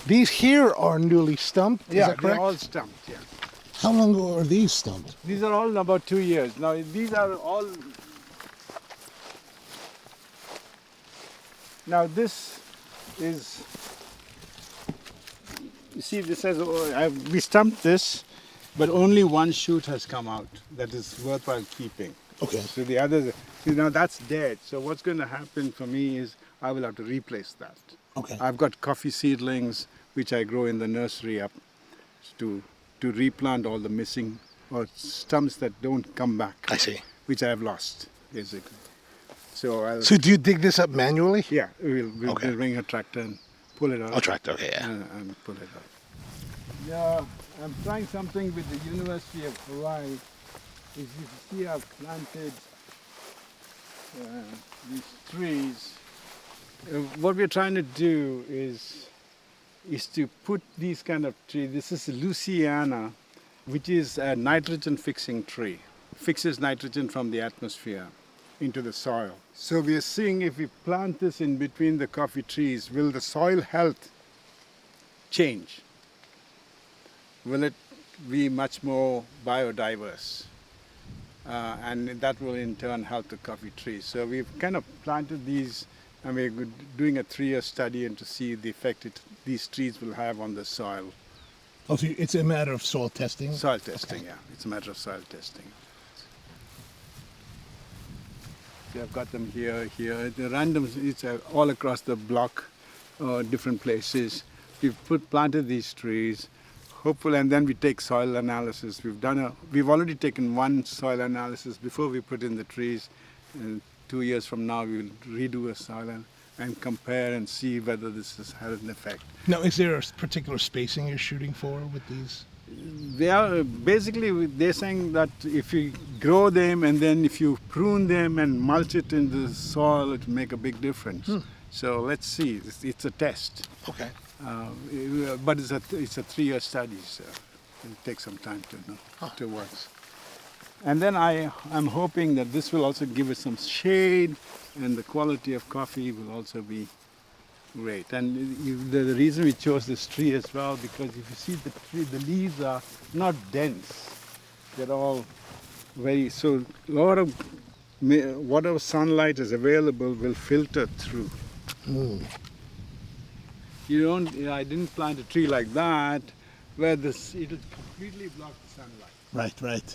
These here are newly stumped, is Yeah, that correct? they're all stumped, yeah. How long ago are these stumped? These are all about 2 years. Now, these are all... Now, this is... You see, this says, we stumped this, but only one shoot has come out that is worthwhile keeping. Okay. So the others, that's dead. So what's going to happen for me is I will have to replace that. Okay. I've got coffee seedlings, which I grow in the nursery up to replant all the missing or stumps that don't come back. I see. Which I have lost, basically. So do you dig this up manually? Yeah, we'll Okay. bring a tractor and pull it out. Oh, tractor, okay, yeah. And pull it out. Yeah, I'm trying something with the University of R.O.I. As you see, I've planted these trees. What we're trying to do is to put these kind of trees. This is Luciana, which is a nitrogen fixing tree. Fixes nitrogen from the atmosphere into the soil. So we are seeing if we plant this in between the coffee trees, will the soil health change? Will it be much more biodiverse? And that will in turn help the coffee trees. So we've kind of planted these, and we're doing a 3-year study and to see the effect these trees will have on the soil. Oh, so it's a matter of soil testing? Soil testing, yeah. It's a matter of soil testing. So I've got them here. The random, it's all across the block, different places. We've planted these trees. Hopefully, and then we take soil analysis. We've already taken one soil analysis before we put in the trees. And 2 years from now, we will redo a soil and compare and see whether this has had an effect. Now, is there a particular spacing you're shooting for with these? They are basically, they're saying that if you grow them and then if you prune them and mulch it in the soil, it will make a big difference. So let's see. It's a test. Okay. But it's a 3-year study, so it'll take some time to work. And then I'm hoping that this will also give us some shade, and the quality of coffee will also be great. And the reason we chose this tree as well, because if you see the tree, the leaves are not dense. They're all so a lot of whatever sunlight is available will filter through. I didn't plant a tree like that where it'll completely block the sunlight.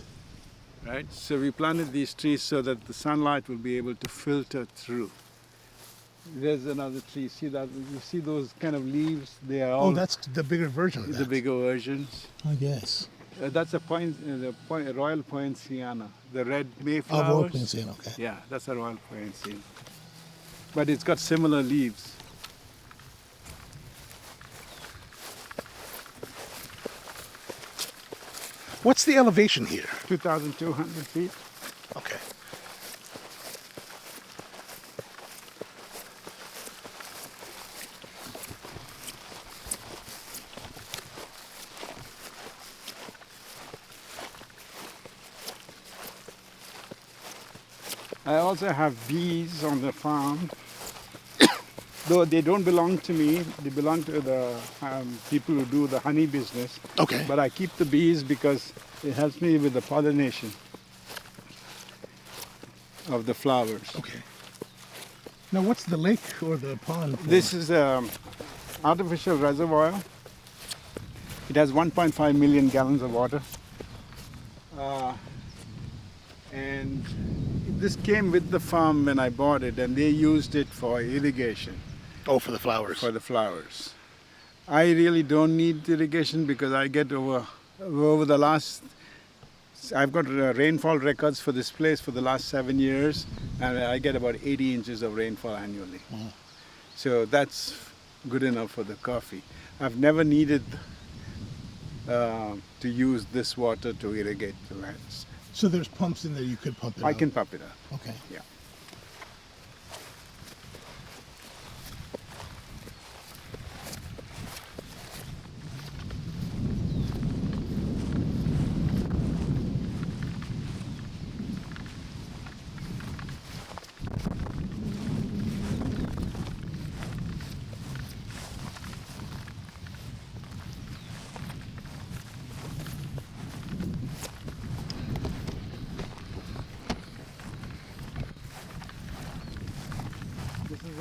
Right. So we planted these trees so that the sunlight will be able to filter through. There's another tree. See that? You see those kind of leaves? They are all. Oh, that's the bigger version of that. The bigger versions. I guess. That's a Royal Poinciana, the red Oh, mayflowers. Royal Poinciana, okay. Yeah, that's a Royal Poinciana. But it's got similar leaves. What's the elevation here? 2,200 feet. Okay. I also have bees on the farm. Though they don't belong to me, they belong to the people who do the honey business. Okay. But I keep the bees because it helps me with the pollination of the flowers. Okay. Now, what's the lake or the pond for? This is an artificial reservoir. It has 1.5 million gallons of water. And this came with the farm when I bought it, and they used it for irrigation. Oh, for the flowers. For the flowers. I really don't need irrigation because I get over the last, I've got rainfall records for this place for the last 7 years, and I get about 80 inches of rainfall annually. So that's good enough for the coffee. I've never needed to use this water to irrigate the lands. So there's pumps in there you could pump it I out? can pump it up. Okay. Yeah.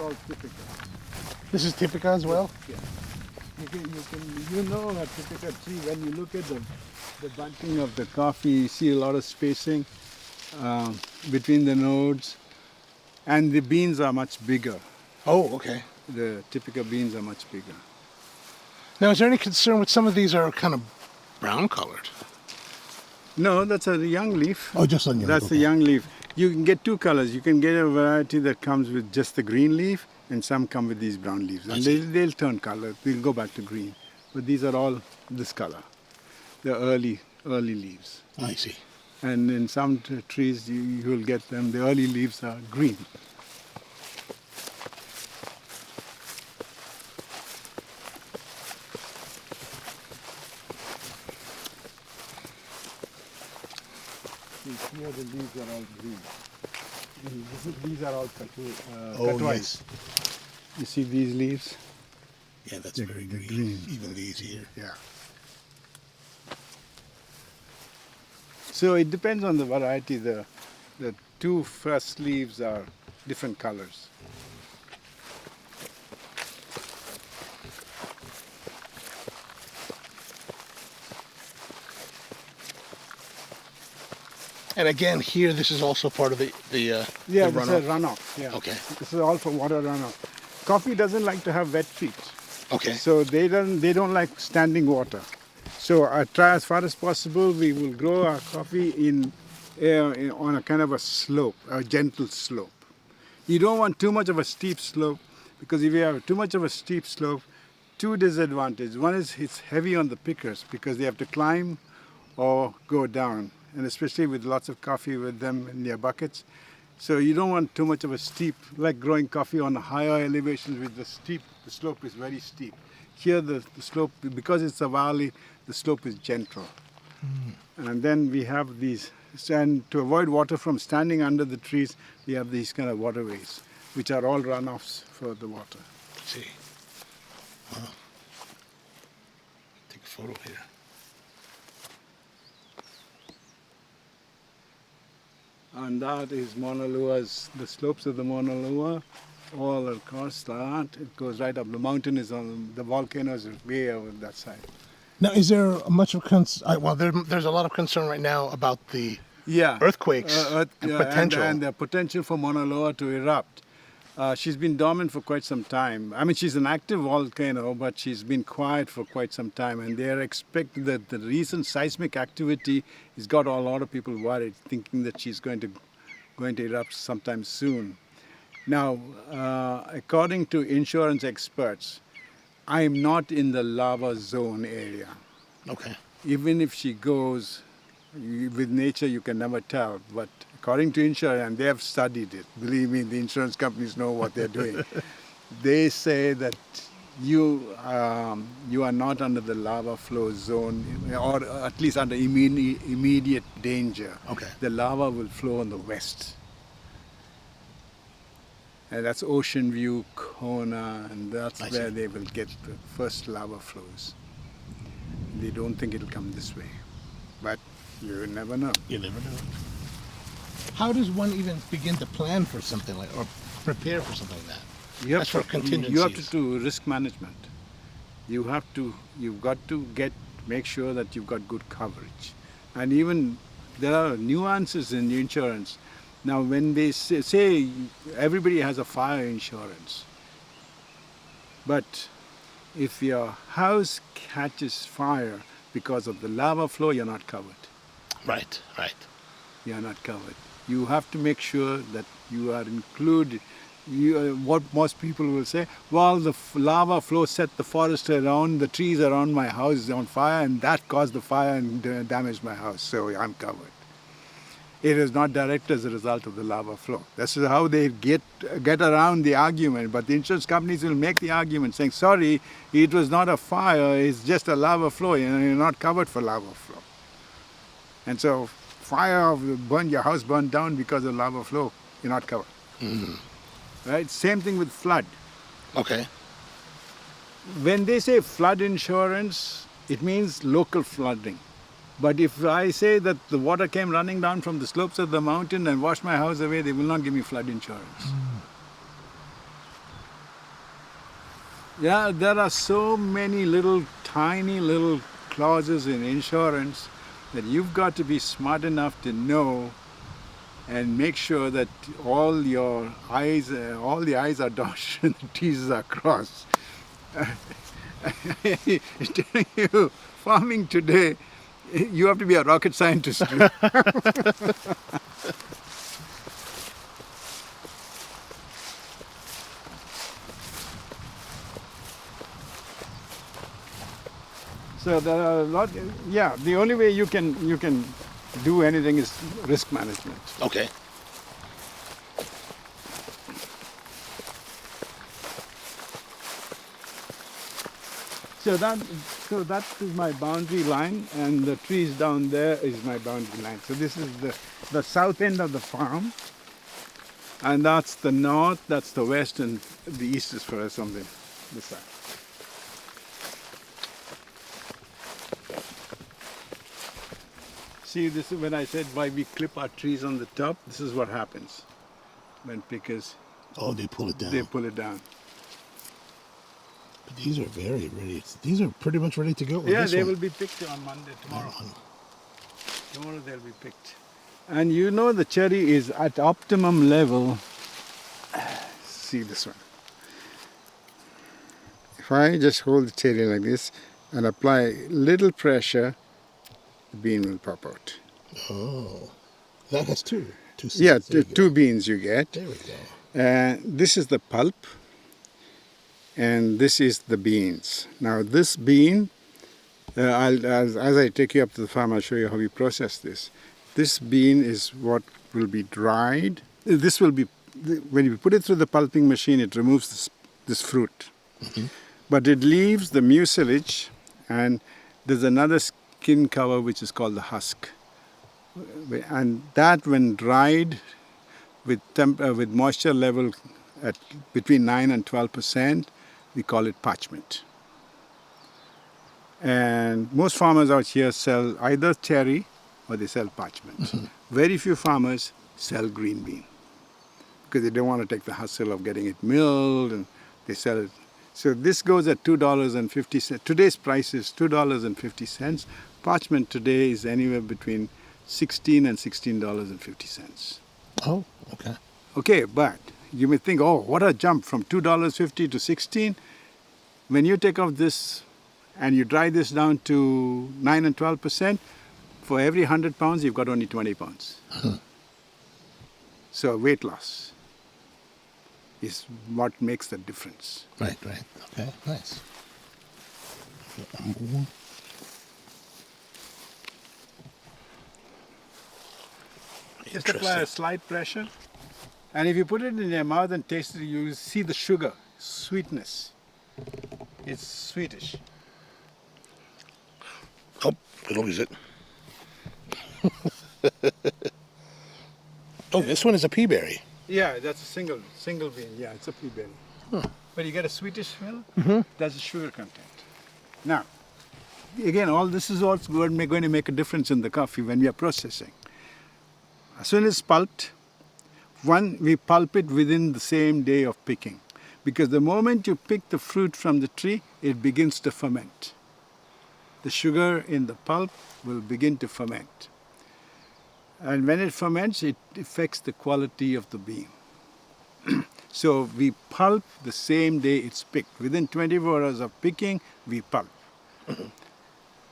all Typica. This is Typica as well? Yeah. You know a Typica tree, when you look at the bunching of the coffee, you see a lot of spacing between the nodes, and the beans are much bigger. Oh, okay. The Typica beans are much bigger. Now, is there any concern with some of these are kind of brown colored? No, that's a young leaf. Oh, just on your That's the young leaf. You can get two colors. You can get a variety that comes with just the green leaf, and some come with these brown leaves. And they'll turn color. They'll go back to green. But these are all this color, the early leaves. I see. And in some trees, you will get them, the early leaves are green. Here the leaves are all green. These are all Catuai. Yes. You see these leaves? Yeah, that's very green. Even these here. Yeah. So it depends on the variety. The two first leaves are different colors. And again, here, this is also part of the Yeah, the this is a runoff. Yeah. Okay. This is all for water runoff. Coffee doesn't like to have wet feet. Okay. So they don't like standing water. So I try as far as possible. We will grow our coffee on a kind of a slope, a gentle slope. You don't want too much of a steep slope, because if you have too much of a steep slope, two disadvantages. One is it's heavy on the pickers because they have to climb or go down, and especially with lots of coffee with them in their buckets. So you don't want too much of a steep, like growing coffee on higher elevations with the slope is very steep. Here the slope, because it's a valley, the slope is gentle. And then we have these, and to avoid water from standing under the trees, we have these kind of waterways, which are all runoffs for the water. Let's see. Wow. Take a photo here. And that is Mauna Lua's, the slopes of the Mauna Lua, all across that. It goes right up. The mountain is on, the volcano is way over that side. Now, is there much of concern? Well, there's a lot of concern right now about the earthquakes and potential. And the potential for Mauna Loa to erupt. She's been dormant for quite some time. I mean, she's an active volcano, but she's been quiet for quite some time. And they are expecting that the recent seismic activity has got a lot of people worried, thinking that she's going to erupt sometime soon. Now, according to insurance experts, I am not in the lava zone area. Okay. Even if she goes, with nature you can never tell, but according to insurance, and they have studied it, believe me, the insurance companies know what they're doing. They say that you are not under the lava flow zone, or at least under immediate danger. Okay. The lava will flow on the west. And that's Ocean View, Kona, and that's where they will get the first lava flows. They don't think it'll come this way, but you never know. You never know. How does one even begin to plan for something like, or prepare for something like that? You have for contingencies. You have to do risk management. You've got to make sure that you've got good coverage. And even there are nuances in insurance. Now, when they say everybody has a fire insurance, but if your house catches fire because of the lava flow, you're not covered. Right. You're not covered. You have to make sure that you are included. What most people will say, well, the lava flow set the forest around, the trees around my house is on fire, and that caused the fire and damaged my house, so I'm covered. It is not direct as a result of the lava flow. This is how they get around the argument. But the insurance companies will make the argument saying, sorry, it was not a fire, it's just a lava flow, you're not covered for lava flow. And so fire, your house burned down because of lava flow, you're not covered. Mm-hmm. Right? Same thing with flood. Okay. When they say flood insurance, it means local flooding. But if I say that the water came running down from the slopes of the mountain and washed my house away, they will not give me flood insurance. Yeah, there are so many tiny little clauses in insurance that you've got to be smart enough to know and make sure that all the I's are dotted and the T's are crossed. I'm telling you, farming today, you have to be a rocket scientist. So there are a lot. Yeah, the only way you can do anything is risk management. Okay. So that is my boundary line, and the trees down there is my boundary line. So this is the south end of the farm, and that's the north, that's the west, and the east is for something. This side. See, this is when I said why we clip our trees on the top. This is what happens when pickers. Oh, they pull it down. They pull it down. But these are very ready. These are pretty much ready to go. Yeah, they will be picked on Monday, tomorrow. Tomorrow they'll be picked. And you know the cherry is at optimum level. See this one. If I just hold the cherry like this and apply little pressure, the bean will pop out. Oh, that has two seeds. Yeah, two beans you get. There we go. This is the pulp, and this is the beans. Now this bean, as I take you up to the farm, I'll show you how we process this. This bean is what will be dried. This will be, when you put it through the pulping machine, it removes this fruit. Mm-hmm. But it leaves the mucilage, and there's another skin cover which is called the husk. And that, when dried with moisture level at between 9 and 12%, we call it parchment. And most farmers out here sell either cherry or they sell parchment. Mm-hmm. Very few farmers sell green bean because they don't want to take the hassle of getting it milled, and they sell it. So this goes at $2.50. Today's price is $2.50. Parchment today is anywhere between $16 and $16.50. Oh, okay. Okay, but you may think, oh, what a jump from $2.50 to $16. When you take off this and you dry this down to 9 and 12%, for every 100 pounds, you've got only 20 pounds. Uh-huh. So weight loss is what makes the difference. Right. Okay, nice. Just apply a slight pressure. And if you put it in your mouth and taste it, you see the sugar, sweetness. It's sweetish. Oh, it'll lose it. Oh, this one is a peaberry. Yeah, that's a single bean. Yeah, it's a peaberry. Huh. But you get a sweetish smell. Mm-hmm. That's the sugar content. Now, again, all this is what's going to make a difference in the coffee when we are processing. As soon as it's pulped, we pulp it within the same day of picking. Because the moment you pick the fruit from the tree, it begins to ferment. The sugar in the pulp will begin to ferment. And when it ferments, it affects the quality of the bean. So we pulp the same day it's picked. Within 24 hours of picking, we pulp.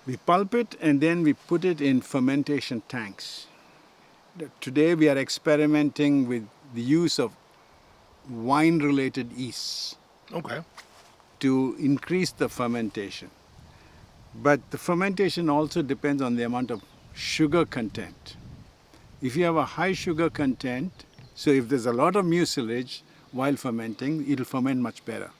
We pulp it and then we put it in fermentation tanks. Today we are experimenting with the use of wine-related yeasts. Okay. To increase the fermentation. But the fermentation also depends on the amount of sugar content. If you have a high sugar content, so if there's a lot of mucilage while fermenting, it'll ferment much better.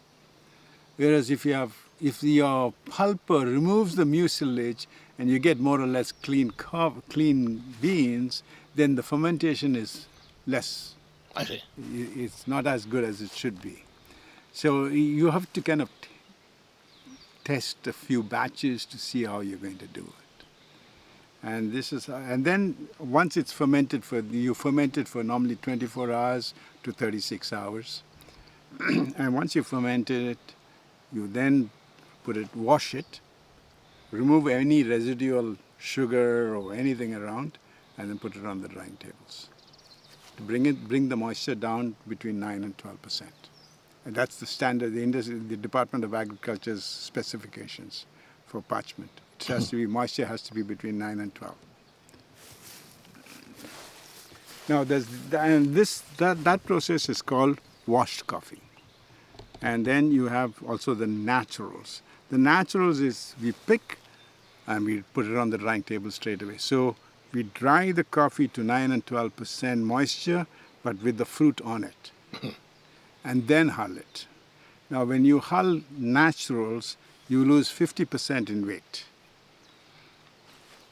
Whereas if your pulper removes the mucilage and you get more or less clean beans, then the fermentation is less. I see. It's not as good as it should be. So you have to kind of test a few batches to see how you're going to do it. And then once it's fermented, you ferment it for normally 24 hours to 36 hours. And once you fermented it, You then wash it, remove any residual sugar or anything around, and then put it on the drying tables to bring the moisture down between 9 and 12%. And that's the standard, the Department of Agriculture's specifications for parchment. It has to be, moisture has to be between 9 and 12. Now, that process is called washed coffee. And then you have also the naturals. The naturals is we pick and we put it on the drying table straight away. So we dry the coffee to 9 and 12% moisture, but with the fruit on it. And then hull it. Now, when you hull naturals, you lose 50% in weight.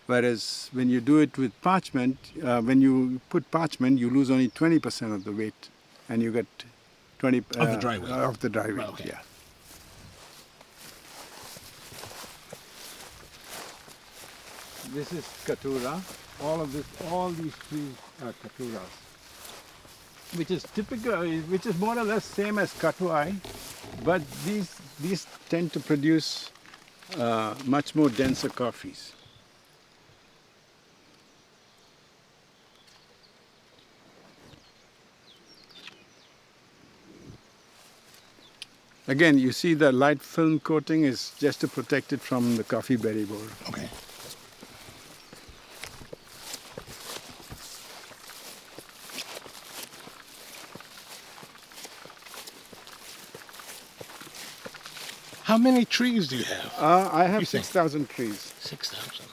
Whereas when you do it with parchment, when you put parchment, you lose only 20% of the weight, and you get 20 of the dry weight. Of the dry weight. Okay. Yeah. This is Caturra. All these trees are Caturras, which is typical, which is more or less same as Catuai, but these tend to produce much more denser coffees. Again, you see the light film coating is just to protect it from the coffee berry borer. Okay. How many trees do you have? I have 6,000 trees. 6,000.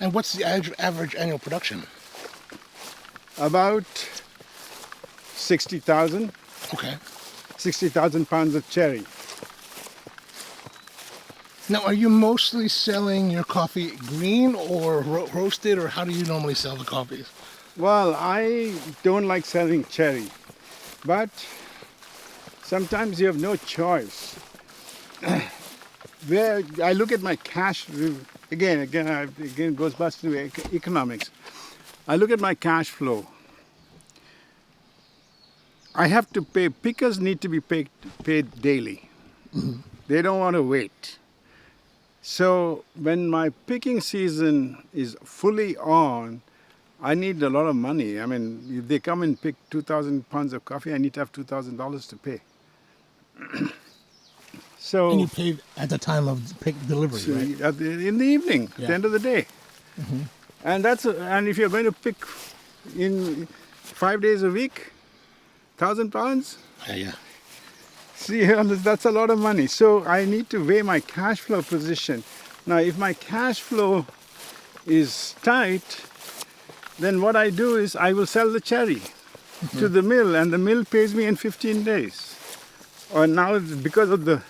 And what's the average annual production? About 60,000. Okay. 60,000 pounds of cherry. Now, are you mostly selling your coffee green or roasted, or how do you normally sell the coffees? Well, I don't like selling cherry, but sometimes you have no choice. Where I look at my cash, again goes back to economics. I look at my cash flow. I have to pay, pickers need to be paid daily. Mm-hmm. They don't want to wait. So when my picking season is fully on, I need a lot of money. I mean, if they come and pick 2,000 pounds of coffee, I need to have $2,000 to pay. So, and you pay at the time of pick delivery, right? In the evening, at the end of the day. Mm-hmm. And if you're going to pick in 5 days a week, 1,000 pounds? Yeah. See, that's a lot of money. So I need to weigh my cash flow position. Now, if my cash flow is tight, then what I do is I will sell the cherry to the mill, and the mill pays me in 15 days. Or now, because of the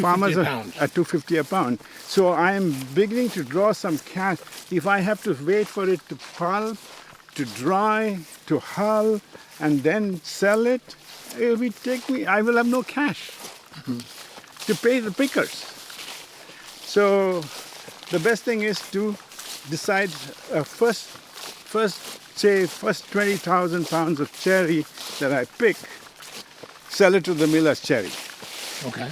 farmers are at $2.50 a pound. So I am beginning to draw some cash. If I have to wait for it to pulp, to dry, to hull, and then sell it, it will take me, I will have no cash to pay the pickers. So the best thing is to decide first 20,000 pounds of cherry that I pick, sell it to the mill as cherry. Okay.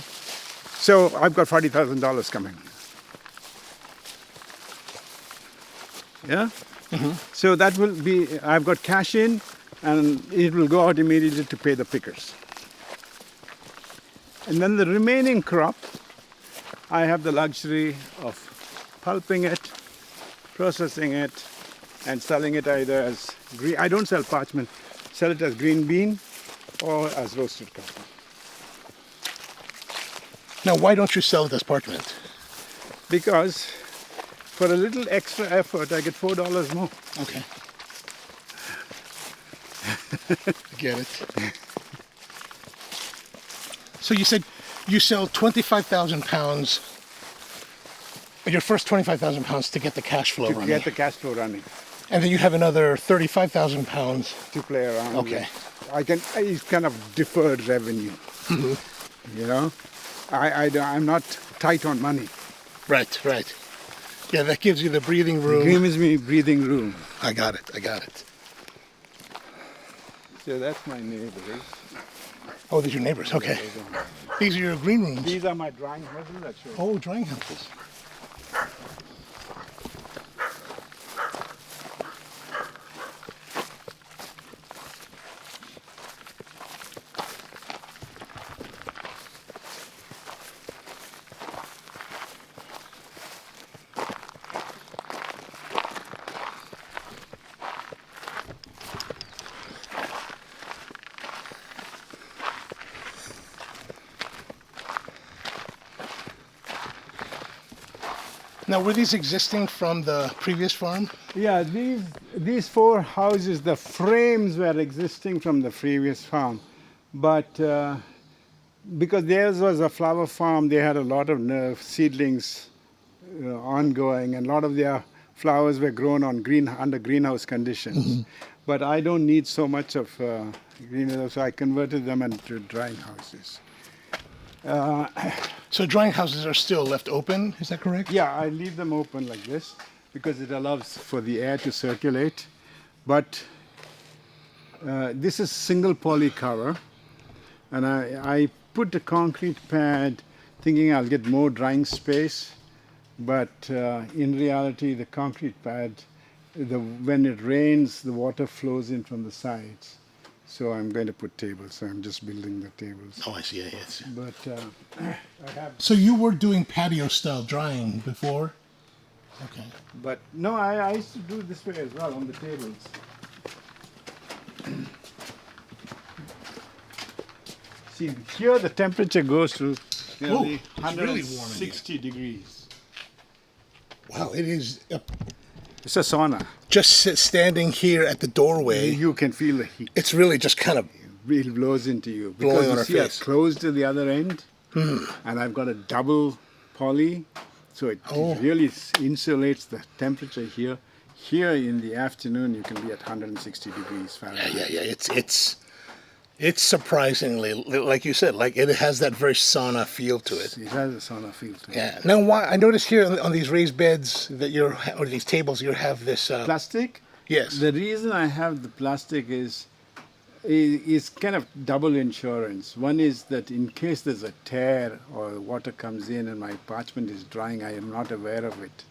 So I've got $40,000 coming. Yeah? Mm-hmm. So that will be, I've got cash in, and it will go out immediately to pay the pickers. And then the remaining crop, I have the luxury of pulping it, processing it, and selling it either as green. I don't sell parchment, sell it as green bean or as roasted coffee. Now, why don't you sell it as parchment? Because for a little extra effort, I get $4 more. Okay. Get it. So you said you sell 25,000 pounds, your first 25,000 pounds to get the cash flow running. To get the cash flow running. And then you have another 35,000 pounds. To play around Okay. with. It's kind of deferred revenue. Mm-hmm. You know? I'm not tight on money. Right. Yeah, that gives you the breathing room. It gives me breathing room. I got it. So that's my neighbors. Oh, these are your neighbors. Okay. These are your green rooms. These are my drying houses that show. Oh, drying houses. Now, were these existing from the previous farm? Yeah, these 4 houses, the frames were existing from the previous farm, but because theirs was a flower farm, they had a lot of seedlings ongoing, and a lot of their flowers were grown on under greenhouse conditions. But I don't need so much of greenhouse, so I converted them into drying houses. So drying houses are still left open, is that correct? Yeah, I leave them open like this because it allows for the air to circulate. But this is single poly cover, and I put a concrete pad thinking I'll get more drying space. But in reality, the concrete pad, when it rains, the water flows in from the sides. So I'm going to put tables. So I'm just building the tables. Oh, I see. Yes. But I have. So you were doing patio-style drying before? Okay. But no, I used to do it this way as well on the tables. See, here the temperature goes to nearly it's really warm in 160 degrees. Wow, it is. It's a sauna. Just standing here at the doorway, You can feel the heat. it's really just kind of. It blows into you. Blowing Because on you our see, I face. closed to the other end, and I've got a double poly, so it really insulates the temperature here. Here in the afternoon, you can be at 160 degrees Fahrenheit. Yeah. It's surprisingly, like you said, like it has that very sauna feel to it. It has a sauna feel to it. Yeah. Now, why I noticed here on these raised beds that or these tables, you have this. Plastic? Yes. The reason I have the plastic is kind of double insurance. One is that in case there's a tear or water comes in and my parchment is drying, I am not aware of it.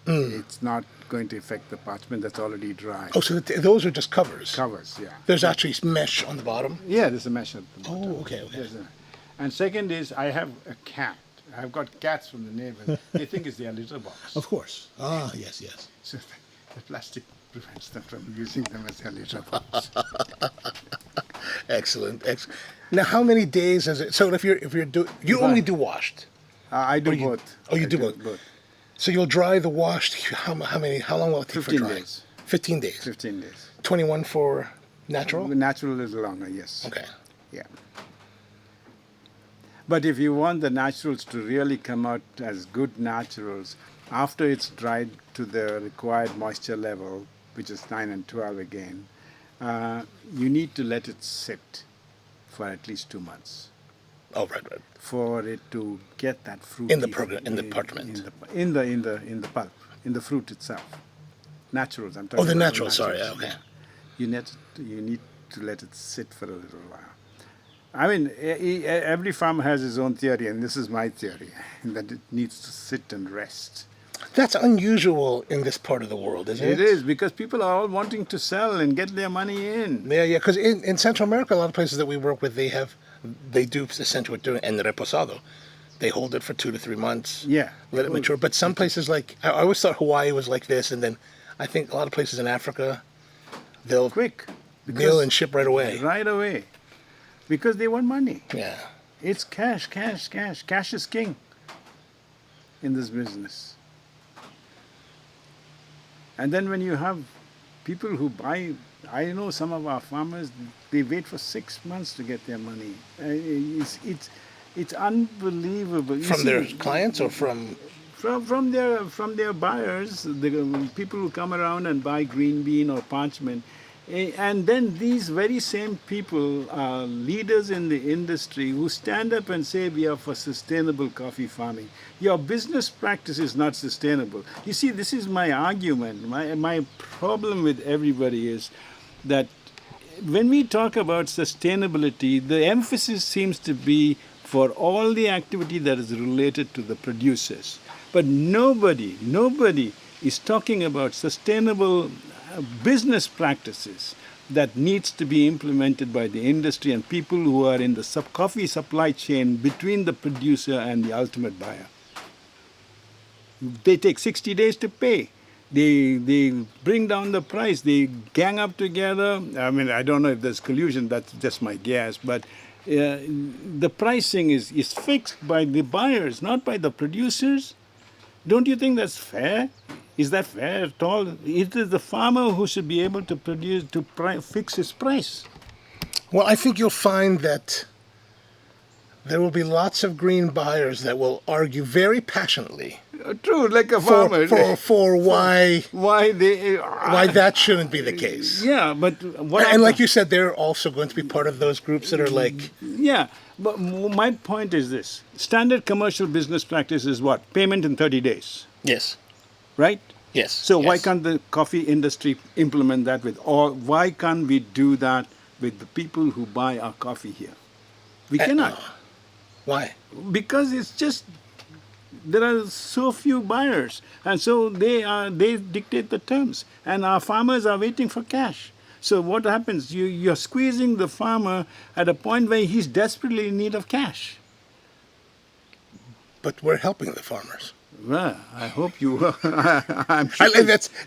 It's not going to affect the parchment that's already dry. Oh, so those are just covers. Covers, yeah. There's actually mesh on the bottom. Yeah, there's a mesh at the bottom. Oh, okay. And second is I have a cat. I've got cats from the neighbors. They think it's their litter box. Of course. Ah, yes. So the plastic prevents them from using them as their litter box. Excellent. Now, how many days is it? So if you only do washed. I do both. Oh, you do both. So you'll dry the washed. How long will it take for 15 drying? days. 15 days. 15 days. 21 for natural. Natural is longer, yes. Okay. Yeah. But if you want the naturals to really come out as good naturals, after it's dried to the required moisture level, which is 9 and 12 again, you need to let it sit for at least 2 months. Oh, right. For it to get that fruit In the parchment. in the pulp, in the fruit itself. Naturals, I'm talking Oh, the about natural. Sorry. naturals. Okay. You need to let it sit for a little while. I mean, every farmer has his own theory, and this is my theory, that it needs to sit and rest. That's unusual in this part of the world, isn't it? It is, because people are all wanting to sell and get their money in. Yeah. Because in Central America, a lot of places that we work with, they do essentially what they're doing, en reposado. They hold it for 2 to 3 months. Yeah. Let it mature. But some places, like I always thought Hawaii was like this, and then I think a lot of places in Africa, they'll Quick. mail and ship right away. Right away. Because they want money. Yeah. It's cash. Cash is king in this business. And then when you have people who buy, I know some of our farmers, they wait for 6 months to get their money. It's unbelievable. From their clients or from? From their buyers, the people who come around and buy green bean or parchment. And then these very same people are leaders in the industry who stand up and say we are for sustainable coffee farming. Your business practice is not sustainable. You see, this is my argument. My problem with everybody is that when we talk about sustainability, the emphasis seems to be for all the activity that is related to the producers. But nobody is talking about sustainable business practices that needs to be implemented by the industry and people who are in the coffee supply chain between the producer and the ultimate buyer. They take 60 days to pay. They bring down the price. They gang up together. I mean, I don't know if there's collusion. That's just my guess. But the pricing is fixed by the buyers, not by the producers. Don't you think that's fair? Is that fair at all? It is the farmer who should be able to produce fix his price. Well, I think you'll find that there will be lots of green buyers that will argue very passionately. True, like a farmer. For why that shouldn't be the case. Yeah, but and like you said, they're also going to be part of those groups that are like. Yeah, but my point is this: standard commercial business practice is what? Payment in 30 days. Yes. Right. Yes. So yes. why can't the coffee industry implement that why can't we do that with the people who buy our coffee here? We cannot. Why? Because it's just there are so few buyers, and so they dictate the terms, and our farmers are waiting for cash. So what happens? You're squeezing the farmer at a point where he's desperately in need of cash. But we're helping the farmers. Well, I hope you are. I'm sure.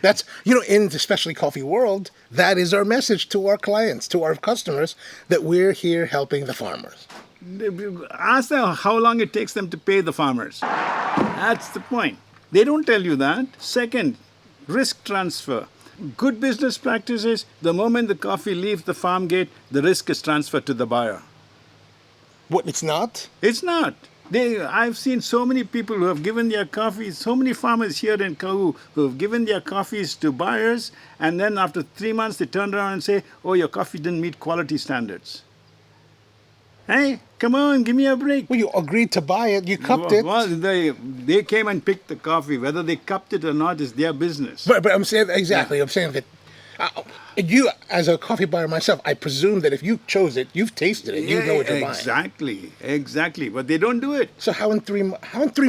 That's in the specialty coffee world, that is our message to our clients, to our customers, that we're here helping the farmers. Ask them how long it takes them to pay the farmers. That's the point. They don't tell you that. Second, risk transfer. Good business practices, the moment the coffee leaves the farm gate, the risk is transferred to the buyer. What, it's not? It's not. I've seen so many people who have given their coffees, so many farmers here in Kau who have given their coffees to buyers, and then after 3 months they turn around and say, oh, your coffee didn't meet quality standards. Hey, come on, give me a break. Well, you agreed to buy it, you cupped it. Well, they came and picked the coffee. Whether they cupped it or not is their business. But I'm saying, exactly, I'm saying that you, as a coffee buyer myself, I presume that if you chose it, you've tasted it, you know what you're buying. Exactly. But they don't do it. So how in 3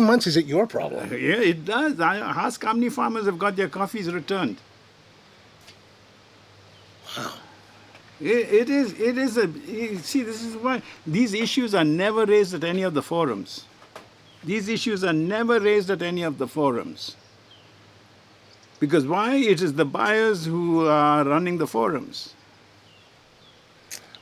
months is it your problem? Yeah, it does. I ask how many farmers have got their coffees returned. Wow. It is see, this is why these issues are never raised at any of the forums. These issues are never raised at any of the forums. Because why? It is the buyers who are running the forums.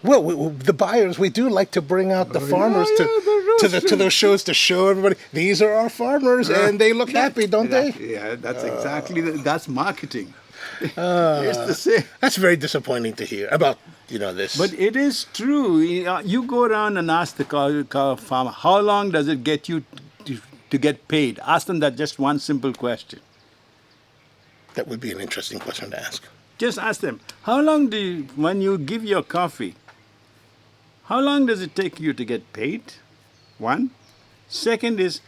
Well, the buyers, we do like to bring out the farmers to those shows to show everybody, these are our farmers, and they look happy, don't they? Yeah, that's exactly, that's marketing. It's the same. That's very disappointing to hear about, this. But it is true. You go around and ask the cow farmer, how long does it get you to get paid? Ask them that just one simple question. That would be an interesting question to ask. Just ask them, how long when you give your coffee, how long does it take you to get paid? One. Second is,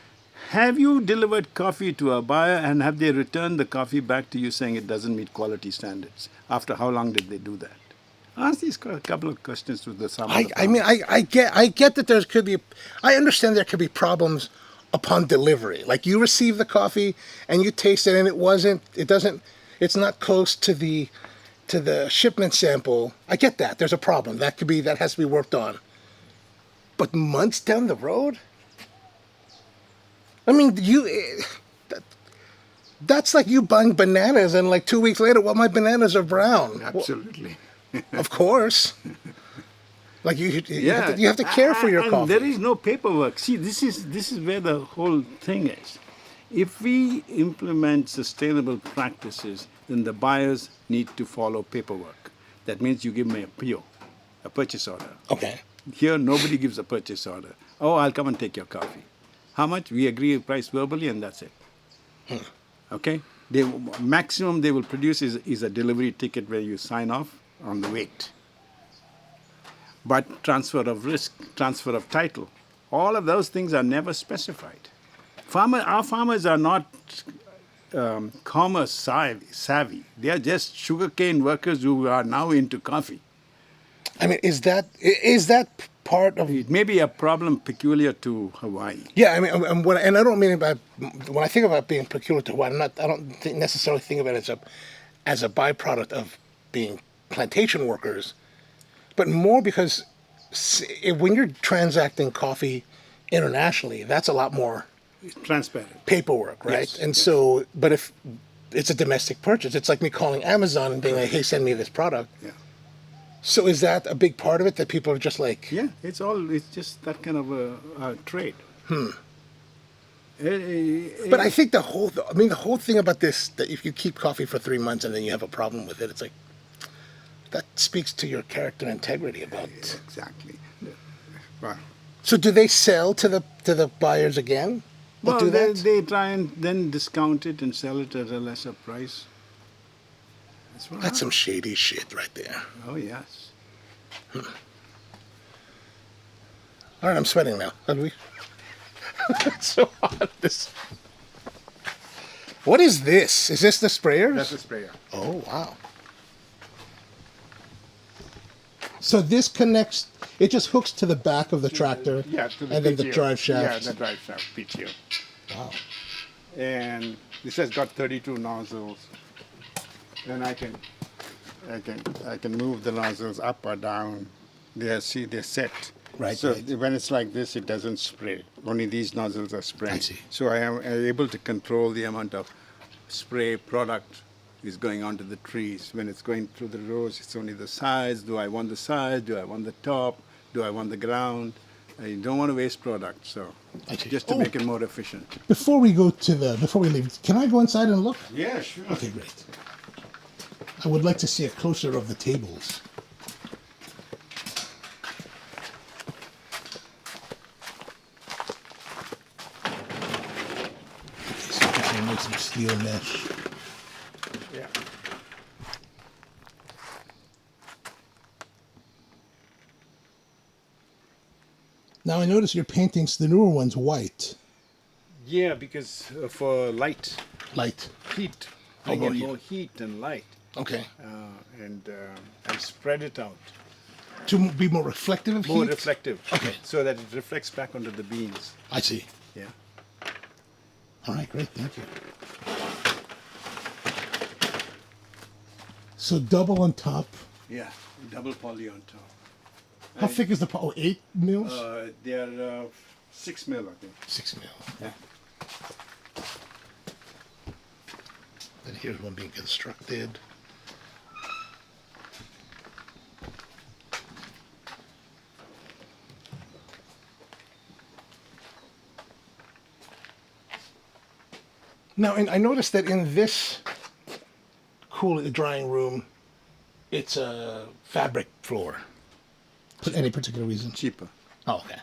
have you delivered coffee to a buyer and have they returned the coffee back to you saying it doesn't meet quality standards? After how long did they do that? Ask these couple of questions to the farmer. I get that I understand there could be problems upon delivery. Like you receive the coffee and you taste it and it's not close to the shipment sample. I get that. There's a problem. That has to be worked on. But months down the road? I mean, that's like you buying bananas and like 2 weeks later, well, my bananas are brown. Absolutely. Well, of course. Like you have to care for your coffee. There is no paperwork. See, this is where the whole thing is. If we implement sustainable practices, then the buyers need to follow paperwork. That means you give me a PO, a purchase order. Okay. Here, nobody gives a purchase order. Oh, I'll come and take your coffee. How much? We agree a price verbally, and that's it. Okay? Maximum they will produce is a delivery ticket where you sign off on the weight. But transfer of risk, transfer of title, all of those things are never specified. Our farmers are not commerce savvy. They are just sugarcane workers who are now into coffee. I mean, is that part of? It may be a problem peculiar to Hawaii. Yeah, I mean, and I don't mean about when I think about being peculiar to Hawaii. I don't necessarily think of it as a byproduct of being plantation workers, but more because when you're transacting coffee internationally, that's a lot more Transparent. paperwork, right? Yes, And yes. so, but if it's a domestic purchase, it's like me calling Amazon and being like, "Hey, send me this product." Yeah. So is that a big part of it that people are just like, Yeah, it's just that kind of a trade. But I think the whole thing about this, that if you keep coffee for 3 months and then you have a problem with it, it's like, that speaks to your character and integrity about. Exactly. Well, So do they sell to the buyers again? That do that? they try and then discount it and sell it at a lesser price. That's what That's some shady shit right there. Oh, yes. All right, I'm sweating now. Are we? It's so hot. What is this? Is this the sprayers? That's a sprayer. Oh, wow. So this connects, it just hooks to the back of the tractor, Yeah, to the and then the PTO. drive shaft. Yeah, the drive shaft, PTO. Wow. And this has got 32 nozzles. And I can move the nozzles up or down. They're set. Right, So right. when it's like this, it doesn't spray. Only these nozzles are spraying. I see. So I am able to control the amount of spray product is going onto the trees. When it's going through the rows, it's only the size. Do I want the size? Do I want the top? Do I want the ground? I don't want to waste product, so I see. just to Oh. make it more efficient. Before we leave, can I go inside and look? Yeah, sure. Okay, great. I would like to see a closer of the tables. Okay, so I can make some steel mesh. Yeah. Now I notice your paintings, the newer ones, white. Yeah, because for light, Light. heat, Oh, I more get heat. more heat and light, Okay. and I spread it out. To be more reflective of More heat? reflective. Okay. So that it reflects back onto the beans. I see. Yeah. All right, great, thank you. So double on top. Yeah. Double poly on top. How thick is the 8 mils? They are 6 mil, I think. 6 mil. Yeah. And here's one being constructed. Now, and I noticed that in this drying room, it's a fabric floor. For any particular reason? Cheaper. Oh, okay.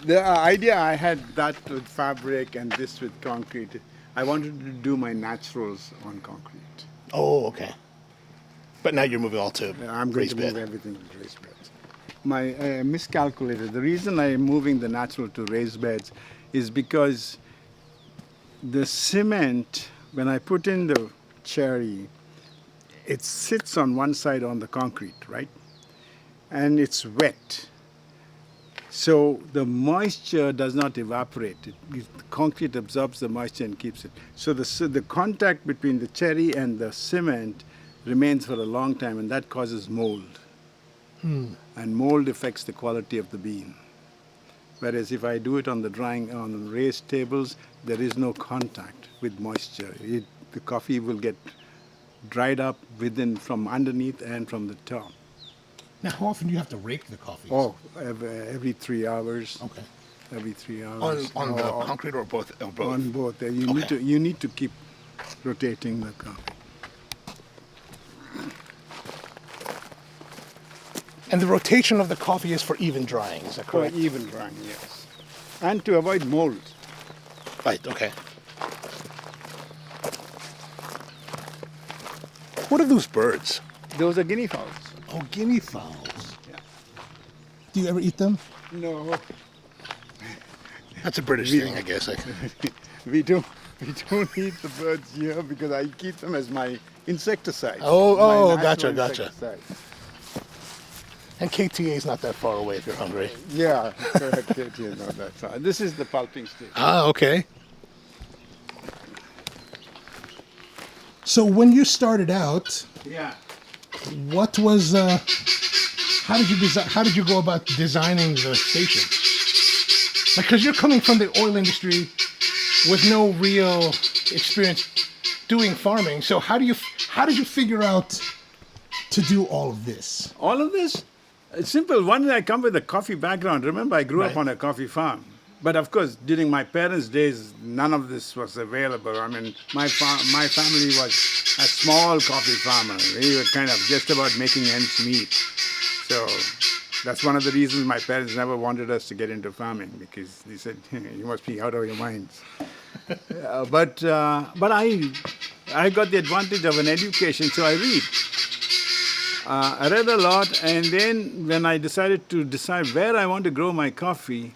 The idea I had that with fabric and this with concrete. I wanted to do my naturals on concrete. Oh, okay. But now you're moving all to I'm going raised to move bed. everything to raised beds. I miscalculated. The reason I'm moving the natural to raised beds is because the cement, when I put in the cherry, it sits on one side on the concrete, right? And it's wet. So the moisture does not evaporate. The concrete absorbs the moisture and keeps it. So the contact between the cherry and the cement remains for a long time, and that causes mold. And mold affects the quality of the bean. Whereas if I do it on on raised tables, there is no contact with moisture. The coffee will get dried up from underneath and from the top. Now, how often do you have to rake the coffees? Oh, every 3 hours. Okay. Every 3 hours. On the concrete or both? Or both? On both. Okay. You need to keep rotating the coffee. And the rotation of the coffee is for even drying, is that For correct? even drying, yes. And to avoid mold. Right, okay. What are those birds? Those are guinea fowls. Oh, guinea fowls. Yeah. Do you ever eat them? No, That's a British thing, I guess. we don't eat the birds here because I keep them as my insecticides. Oh, My gotcha, natural gotcha. insecticides. And KTA is not that far away if you're hungry. Yeah, correct. Not that far. This is the pulping station. Ah, okay. So when you started out, Yeah. what was how did you design? How did you go about designing the station? Because you're coming from the oil industry with no real experience doing farming. So how did you figure out to do all of this? All of this? It's simple. One, I come with a coffee background. Remember, I grew up Right. on a coffee farm. But of course, during my parents' days, none of this was available. I mean, my family was a small coffee farmer. We were kind of just about making ends meet. So that's one of the reasons my parents never wanted us to get into farming, because they said, you must be out of your minds. But I got the advantage of an education, so I read. I read a lot, and then when I decided to decide where I want to grow my coffee,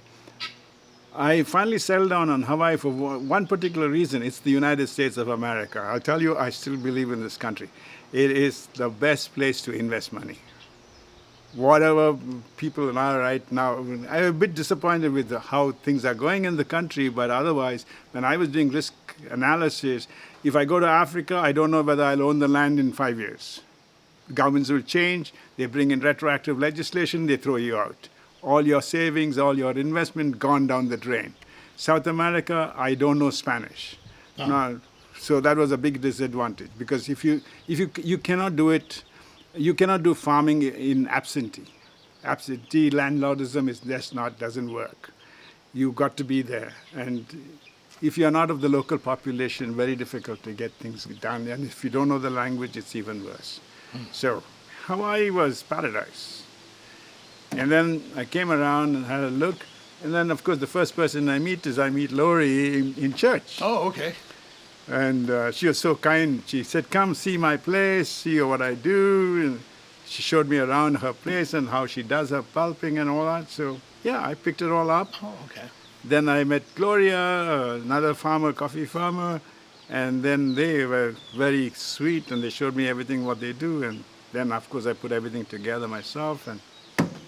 I finally settled down on Hawaii for one particular reason. It's the United States of America. I'll tell you, I still believe in this country. It is the best place to invest money. Whatever people are right now, I'm a bit disappointed with how things are going in the country, but otherwise, when I was doing risk analysis, if I go to Africa, I don't know whether I'll own the land in 5 years. Governments will change, they bring in retroactive legislation, they throw you out. All your savings, all your investment gone down the drain. South America, I don't know Spanish. No, so that was a big disadvantage, because if you cannot do it, you cannot do farming in absentee. Absentee landlordism doesn't work. You got to be there, and if you are not of the local population, very difficult to get things done. And if you don't know the language, it's even worse. So Hawaii was paradise. And then I came around and had a look. And then, of course, the first person I meet Lori in church. Oh, okay. And she was so kind. She said, come see my place, see what I do. And she showed me around her place and how she does her pulping and all that. So, yeah, I picked it all up. Oh, okay. Then I met Gloria, another farmer, coffee farmer. And then they were very sweet, and they showed me everything what they do. And then, of course, I put everything together myself. And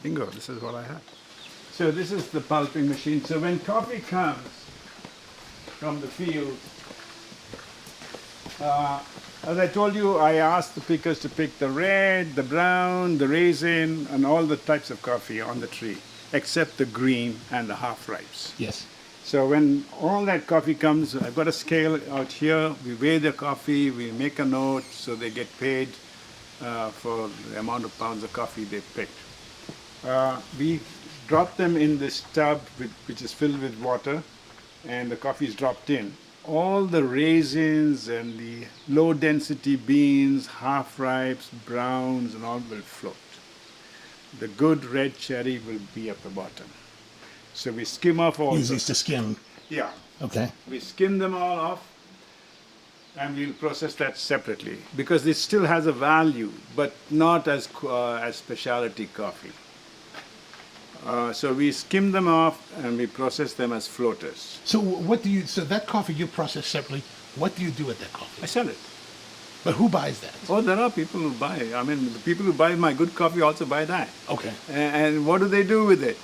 bingo, this is what I have. So this is the pulping machine. So when coffee comes from the field, as I told you, I asked the pickers to pick the red, the brown, the raisin, and all the types of coffee on the tree, except the green and the half-ripes. Yes. So when all that coffee comes, I've got a scale out here. We weigh the coffee, we make a note, so they get paid for the amount of pounds of coffee they picked. We drop them in this tub which is filled with water, and the coffee is dropped in. All the raisins and the low density beans, half ripes, browns, and all will float. The good red cherry will be at the bottom. So we skim off all Easiest to skim. Yeah. Okay. We skim them all off, and we'll process that separately, because it still has a value, but not as specialty coffee. So we skim them off and we process them as floaters. So so that coffee you process separately, what do you do with that coffee? I sell it. But who buys that? Oh, there are people who buy. I mean, the people who buy my good coffee also buy that. Okay. And what do they do with it?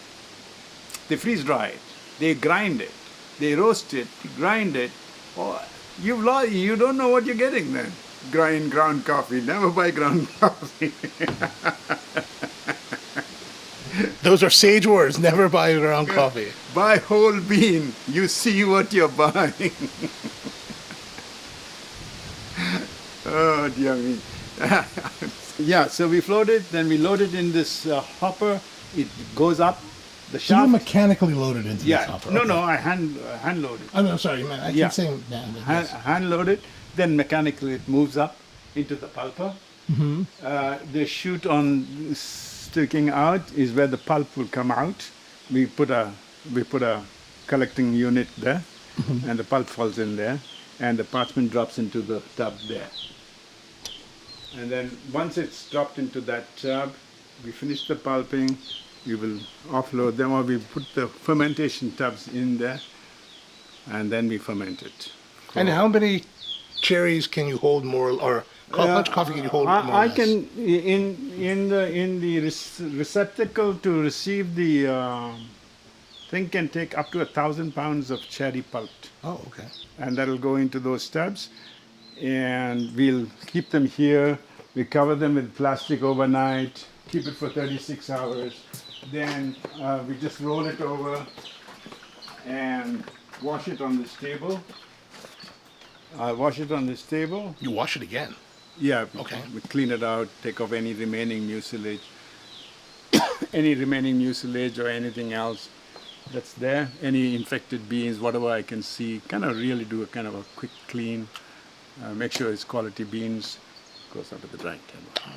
They freeze dry it. They grind it. They roast it. Grind it. Oh, you don't know what you're getting then. Ground coffee. Never buy ground coffee. Those are sage words. Never buy ground coffee. Buy whole bean. You see what you're buying. Oh, dear me. Yeah, so we float it, then we load it in this hopper. It goes up the So you shaft. mechanically load it into this hopper? No, Okay. no, I hand load it. Oh, no, sorry, man. I keep saying that. Yes. Hand load it, then mechanically it moves up into the pulper. Mm-hmm. The chute on sticking out is where the pulp will come out. We put a collecting unit there, and the pulp falls in there, and the parchment drops into the tub there. And then once it's dropped into that tub, we finish the pulping. We will offload them, or we put the fermentation tubs in there, and then we ferment it. And how many cherries can you hold more, or How much coffee can you hold? more or I less? can in the receptacle to receive the thing can take up to 1,000 pounds of cherry pulped, Oh, okay. and that'll go into those tubs, and we'll keep them here. We cover them with plastic overnight, keep it for 36 hours. Then we just roll it over and wash it on this table. Wash it on this table. You wash it again. Yeah, Okay. we clean it out, take off any remaining mucilage, any remaining mucilage or anything else that's there, any infected beans, whatever I can see, kind of really do a kind of a quick clean, make sure it's quality beans, goes onto the drying table.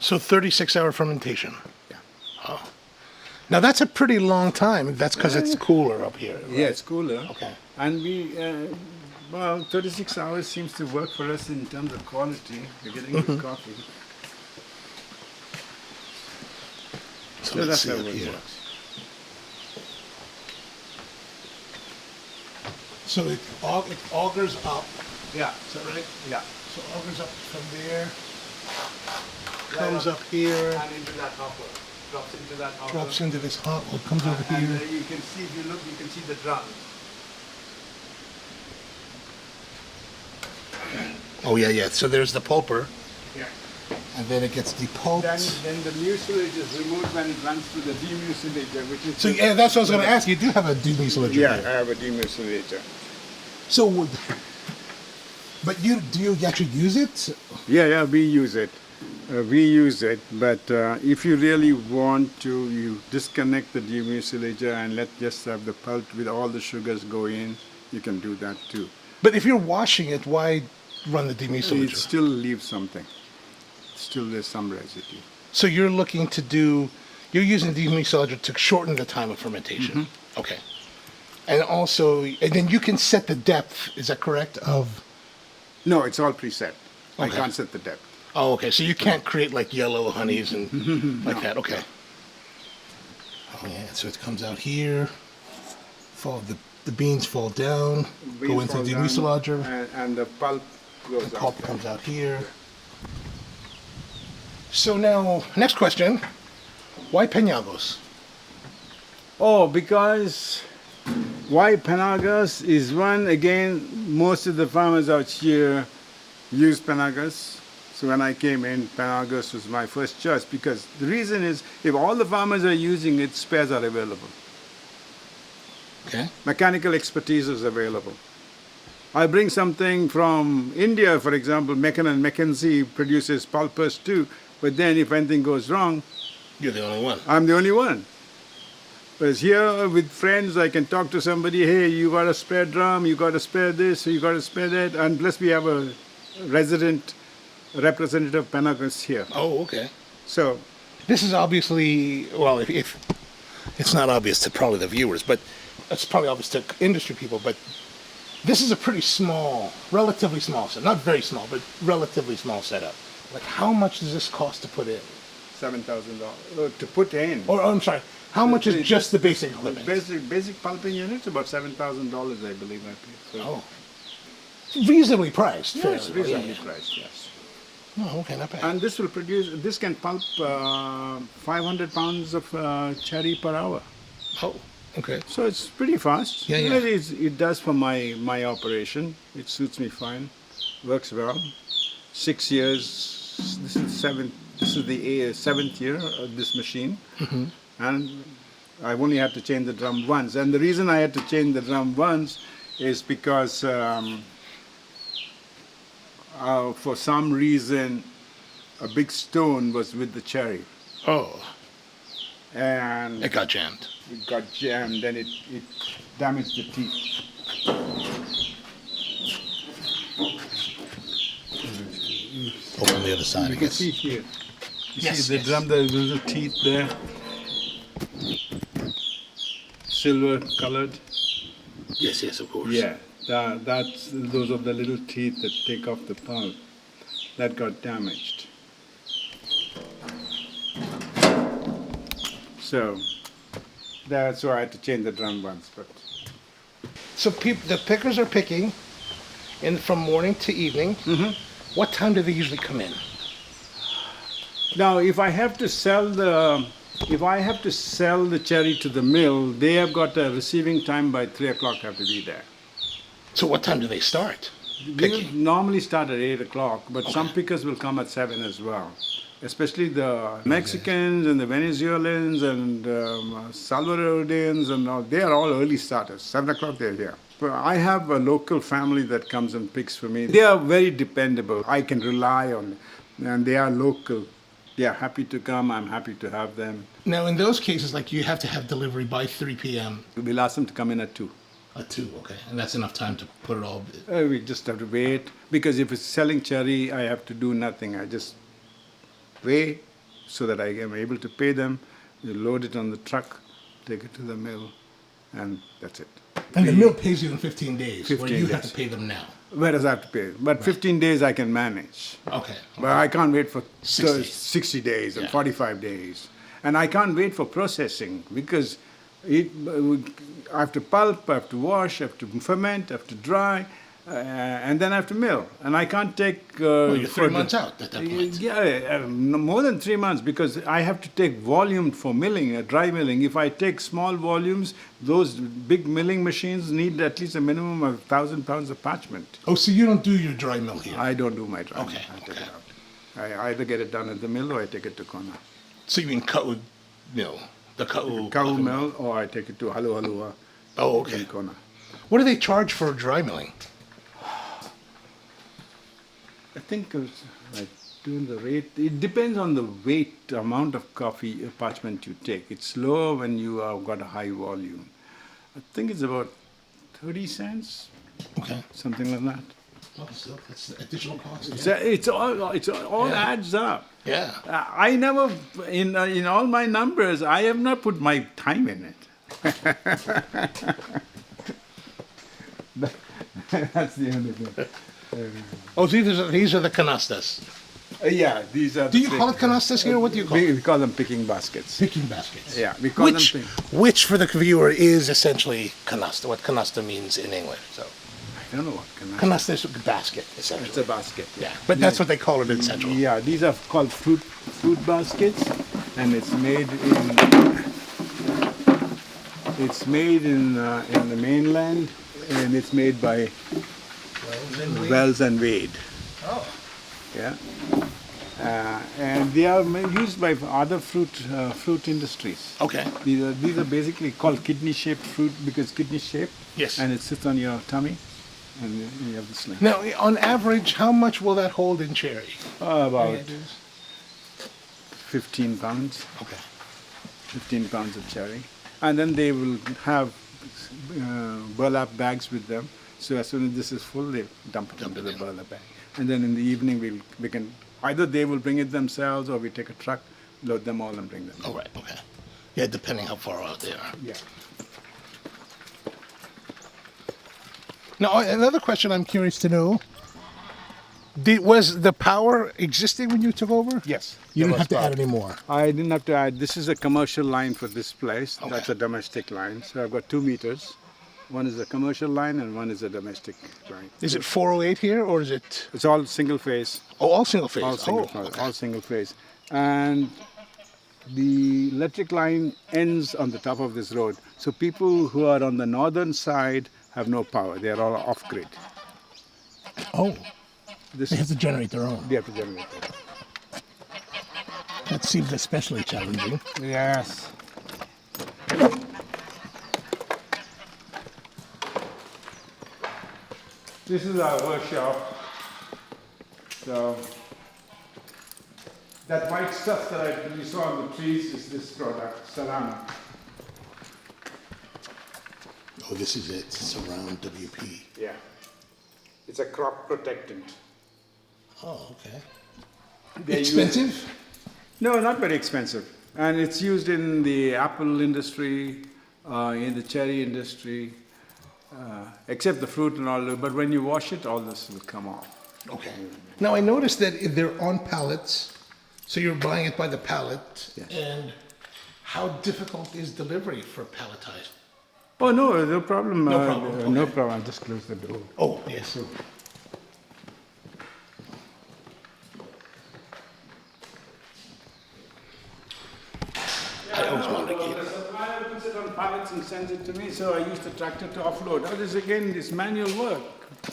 So 36-hour fermentation. Yeah. Oh. Now that's a pretty long time. That's because it's cooler up here. Right? Yeah, it's cooler. Okay. And we, well, 36 hours seems to work for us in terms of quality. We're getting good coffee. So So let's that's see how up it here. works. So it augers up. Yeah, Is that right? yeah. So augers up from there, comes up here, And into that hopper. Drops into that hopper. drops into this hot. Well, comes over And here. you can see, if you look, you can see the drum. Oh yeah, yeah. So there's the pulper, Yeah. and then it gets depulped. Then the mucilage is removed when it runs through the demucilator, which is... So yeah, that's what I was going to ask. You do have a demucilager Yeah, I here. have a demucilator. So, but do you actually use it? Yeah, we use it. But if you really want to, you disconnect the demucilator and let just have the pulp with all the sugars go in. You can do that too. But if you're washing it, why run the It demucilager? still leaves something. Still there's some residue. So you're looking to you're using demucilager to shorten the time of fermentation. Okay. And also, and then you can set the depth, is that correct, of... No, it's all preset. I Okay. can't set the depth. Oh, okay. So you can't create like yellow honeys and like that. Okay. Oh yeah. So it comes out here. The beans fall down, go into the demucilager. And the pulp goes The out. pulp comes out here. So now, next question. Why Penagos? Oh, because why Penagos is one, again, most of the farmers out here use Penagos. So when I came in, Penagos was my first choice because the reason is if all the farmers are using it, spares are available. Okay. Mechanical expertise is available. I bring something from India, for example, McKinsey produces pulpers too, but then if anything goes wrong, You're the only one. I'm the only one. Whereas here with friends, I can talk to somebody, hey, you got a spare drum, you got a spare this, you got a spare that, and plus we have a resident representative Penagos here. Oh, okay. So, This is obviously, well, if it's not obvious to probably the viewers, but it's probably obvious to industry people, but this is a pretty small, relatively small setup. Not very small, but relatively small setup. Like, how much does this cost to put in? $7,000 to put in. Or, I'm sorry, how much is just the basic equipment? Basic pulping units, about $7,000, I believe I paid. So, Oh. Reasonably priced. yeah, fairly. it's reasonably Yeah, yeah. priced, yes. Oh, okay, not bad. And this will produce, this can pulp 500 pounds of cherry per hour. Oh, okay. So it's pretty fast. Yeah, yeah. It does for my operation. It suits me fine. Works well. 6 years. This is the seventh year of this machine. And I've only had to change the drum once. And the reason I had to change the drum once is because for some reason a big stone was with the cherry. Oh, And it got jammed. it got jammed and it damaged the teeth. Open the other side, I You can guess. see here. You Yes, see the yes. drum, there's little teeth there. Silver colored. Yes, yes, of course. Yeah, those are the little teeth that take off the pulp. That got damaged. So that's why I had to change the drum once. But So the pickers are picking from morning to evening. What time do they usually come in? Now, if I have to sell the cherry to the mill, they have got a receiving time by 3 o'clock. Have to be there. So what time do they start We picking? normally start at 8 o'clock, but some pickers will come at 7 as well. Especially the Mexicans and the Venezuelans and Salvadorians and all, they are all early starters. 7 o'clock they're here. But I have a local family that comes and picks for me. They are very dependable. I can rely on them. And they are local. They are happy to come. I'm happy to have them. Now, in those cases, like you have to have delivery by 3 p.m. We'll ask them to come in at 2. At 2, okay. And that's enough time to put it all... We just have to wait. Because if it's selling cherry, I have to do nothing. I just wait so that I am able to pay them. You load it on the truck, take it to the mill, and that's it. And the mill pays you in 15 days, 15 where you have days. to pay them now. Whereas I have to pay. But 15 days I can manage. Okay. But I can't wait for 60. 60 days and Yeah. 45 days. And I can't wait for processing because I have to pulp, I have to wash, I have to ferment, I have to dry, and then I have to mill. And I can't take... Well, you're 3 months out at that point. Yeah, more than 3 months because I have to take volume for milling, dry milling. If I take small volumes, those big milling machines need at least a minimum of 1,000 pounds of parchment. Oh, so you don't do your dry mill here? I don't do my dry. Okay, I take okay. it out. I either get it done at the mill or I take it to Kona. So you mean Ka'u mill? The Ka'u... Kau mill or I take it to Halua Oh, okay. in Kona. What do they charge for dry milling? I think it's like doing the rate. It depends on the weight, amount of coffee parchment you take. It's lower when you have got a high volume. I think it's about 30 cents, Okay. something like that. Oh, so that's additional cost. It's all Yeah. adds up. Yeah. I never, in all my numbers, I have not put my time in it. That's the only thing. Oh, these are the canastas. Yeah, these are. Do you call it canastas here? What do you call it? We call them picking baskets. Picking baskets. Yeah, we call Which, them. which for the viewer is essentially canasta, what canasta means in English. So I don't know what canasta. canasta is a basket, essentially. It's a basket. Yeah, but that's what they call it in Central. Yeah, these are called fruit baskets, and it's made in the mainland, and it's made by Wells and Wade. Oh. Yeah, and they are used by other fruit industries. Okay. These are basically called kidney-shaped fruit because kidney-shaped. Yes. And it sits on your tummy, and you have the sling. Now, on average, how much will that hold in cherry? About 15 pounds. Okay. 15 pounds of cherry. And then they will have burlap bags with them. So as soon as this is full, they dump it into the burlap bag. And then in the evening, we can, either they will bring it themselves or we take a truck, load them all and bring them. Oh, right, okay. Yeah, depending how far out they are. Yeah. Now, another question I'm curious to know. Was the power existing when you took over? Yes. You there didn't was have to power. add any more? I didn't have to add. This is a commercial line for this place. Okay. That's a domestic line. So I've got 2 meters. One is a commercial line and one is a domestic line. Is it 408 here, or is it... It's all single phase. Oh, all single phase? All single, oh, okay. all single phase. And the electric line ends on the top of this road. So people who are on the northern side have no power. They are all off-grid. Oh, This they have is, to generate their own. they have to generate it. That seems especially challenging. Yes. This is our workshop. So that white stuff that you saw on the trees is this product, Salam. Oh, this is it. Surround WP. Yeah. It's a crop protectant. Oh, okay. They use- Expensive? No, not very expensive. And it's used in the apple industry, in the cherry industry, except the fruit and all. But when you wash it, all this will come off. Okay. Now, I noticed that they're on pallets, so you're buying it by the pallet. Yes. And how difficult is delivery for palletized? Oh, no problem. No problem, No okay. problem. I'll just close the door. Oh, yes. pallets and sends it to me. So I use the tractor to offload. Now this again, this manual work.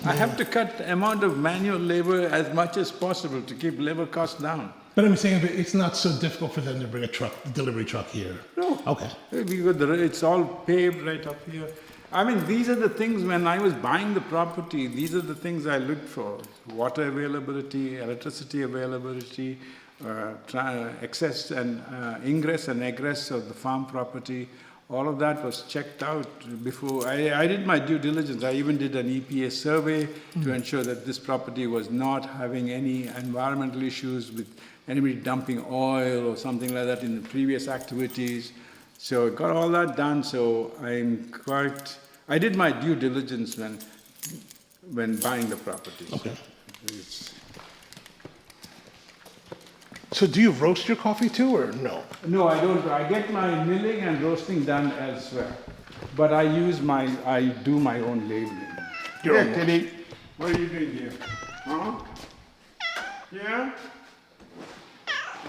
I have to cut the amount of manual labor as much as possible to keep labor costs down. But I'm saying it's not so difficult for them to bring a delivery truck here. No. Okay. It's all paved right up here. I mean, these are the things when I was buying the property, these are the things I looked for. Water availability, electricity availability, access and ingress and egress of the farm property. All of that was checked out before. I did my due diligence. I even did an EPA survey to ensure that this property was not having any environmental issues with anybody dumping oil or something like that in the previous activities. So I got all that done. So I did my due diligence when buying the property. Okay. So do you roast your coffee too, or no? No, I don't. I get my milling and roasting done elsewhere, but I do my own labeling. Your own Teddy, what are you doing here? Huh? Yeah?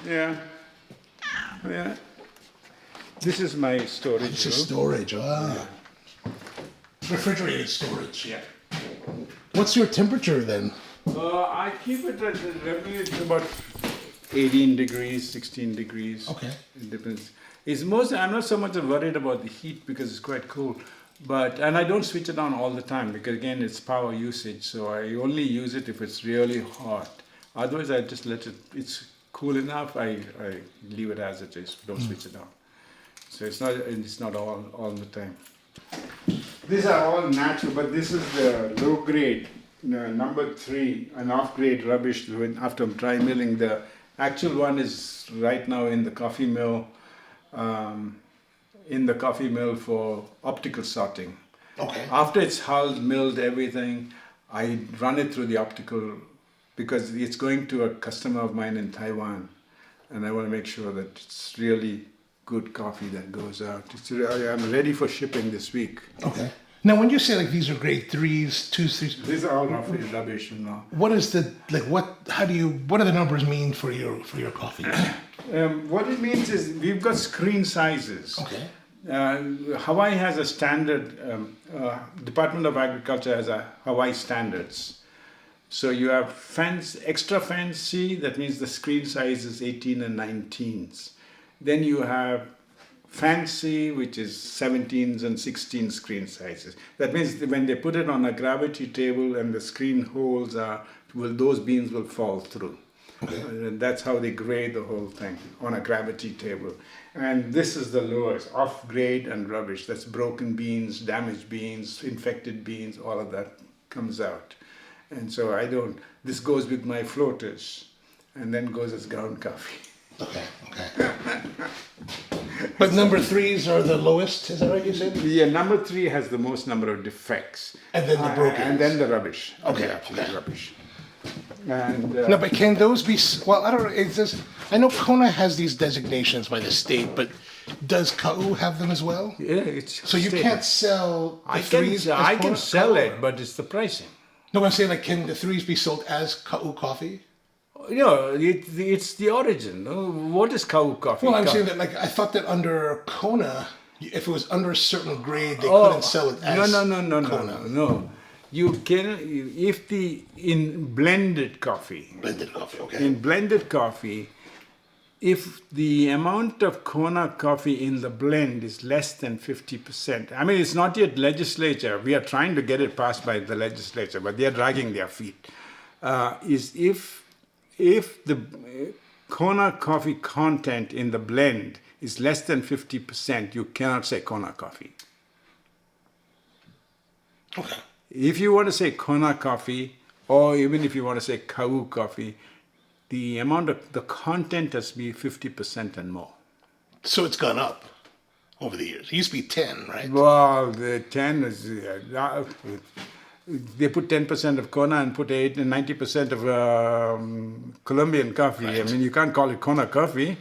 Yeah. Yeah. This is my storage. This is storage. Refrigerated storage. Yeah. What's your temperature then? I keep it at roughly about 18 degrees, 16 degrees. Okay. It depends. I'm not so much worried about the heat because it's quite cool. And I don't switch it on all the time because again, it's power usage. So I only use it if it's really hot. Otherwise, I just it's cool enough. I leave it as it is. Don't switch it on. So it's not all the time. These are all natural, but this is the low grade, number 3, an off grade rubbish after dry milling. The actual one is right now in the coffee mill, for optical sorting. Okay. After it's hulled, milled, everything, I run it through the optical because it's going to a customer of mine in Taiwan, and I want to make sure that it's really good coffee that goes out. I'm ready for shipping this week. Okay. Now, when you say like these are grade 3s, 2s, 3s, These are all rubbish, what is what do the numbers mean for your coffee? What it means is we've got screen sizes. Okay. Hawaii has a standard, Department of Agriculture has a Hawaii standards. So you have extra fancy, that means the screen size is 18 and 19s. Then you have fancy, which is 17s and 16 screen sizes. That means when they put it on a gravity table and the screen holes those beans will fall through. Okay. And that's how they grade the whole thing on a gravity table. And this is the lowest, off grade and rubbish. That's broken beans, damaged beans, infected beans, all of that comes out. And so this goes with my floaters and then goes as ground coffee. Okay. But number 3s are the lowest, is that right you said? Yeah, number 3 has the most number of defects. And then the broken. And then the rubbish. Okay. Absolutely rubbish. And, no, but can those be, well, I don't know, I know Kona has these designations by the state, but does Ka'u have them as well? Yeah, it's so you can't sell the 3s I can sell it, but it's the pricing. No, I'm saying, like, can the 3s be sold as Ka'u coffee? It's the origin. What is Ka'u coffee? Well, I'm saying that, like, I thought that under Kona, if it was under a certain grade, they couldn't sell it as Kona. No. You can, in blended coffee. Blended coffee, okay. In blended coffee, if the amount of Kona coffee in the blend is less than 50%, I mean, it's not yet legislature. We are trying to get it passed by the legislature, but they are dragging their feet. If the Kona coffee content in the blend is less than 50%, you cannot say Kona coffee. Okay. If you want to say Kona coffee, or even if you want to say Ka'u coffee, the amount of the content has to be 50% and more. So it's gone up over the years. It used to be 10, right? Well, the 10 is... they put 10% of Kona and put 90% of Colombian coffee. Right. I mean, you can't call it Kona coffee.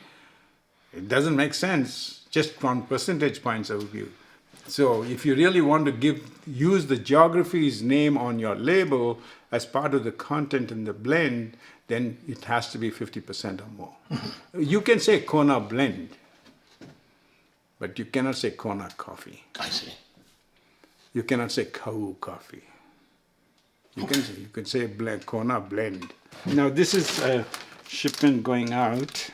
It doesn't make sense, just from percentage points of view. So if you really want to use the geography's name on your label as part of the content in the blend, then it has to be 50% or more. You can say Kona blend. but you cannot say Kona coffee. I see. You cannot say Kau coffee. You can say black Kona blend. Now this is a shipment going out.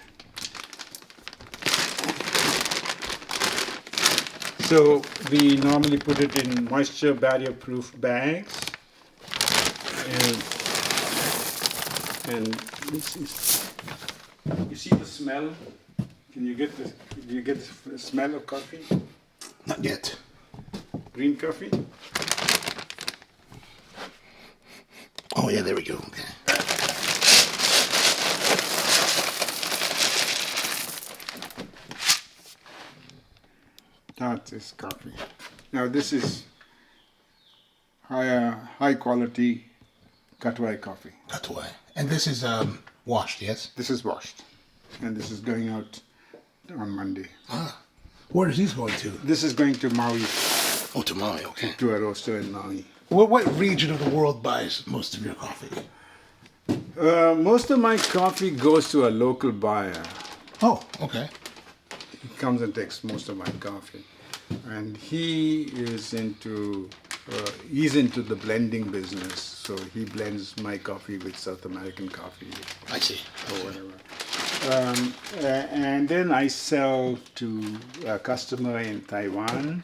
So we normally put it in moisture barrier proof bags. And this is, you see the smell? Can you get the smell of coffee? Not yet. Green coffee? Oh yeah, there we go. Okay. That is coffee. Now this is high quality Catuai coffee. Catuai. And this is washed, yes? This is washed, and this is going out on Monday. Ah. Where is these going to? This is going to Maui, Oh, to Maui, okay. to a roaster in Maui. What region of the world buys most of your coffee? Most of my coffee goes to a local buyer. Oh, okay. He comes and takes most of my coffee, and he is into the blending business. So he blends my coffee with South American coffee I see. or whatever. And then I sell to a customer in Taiwan,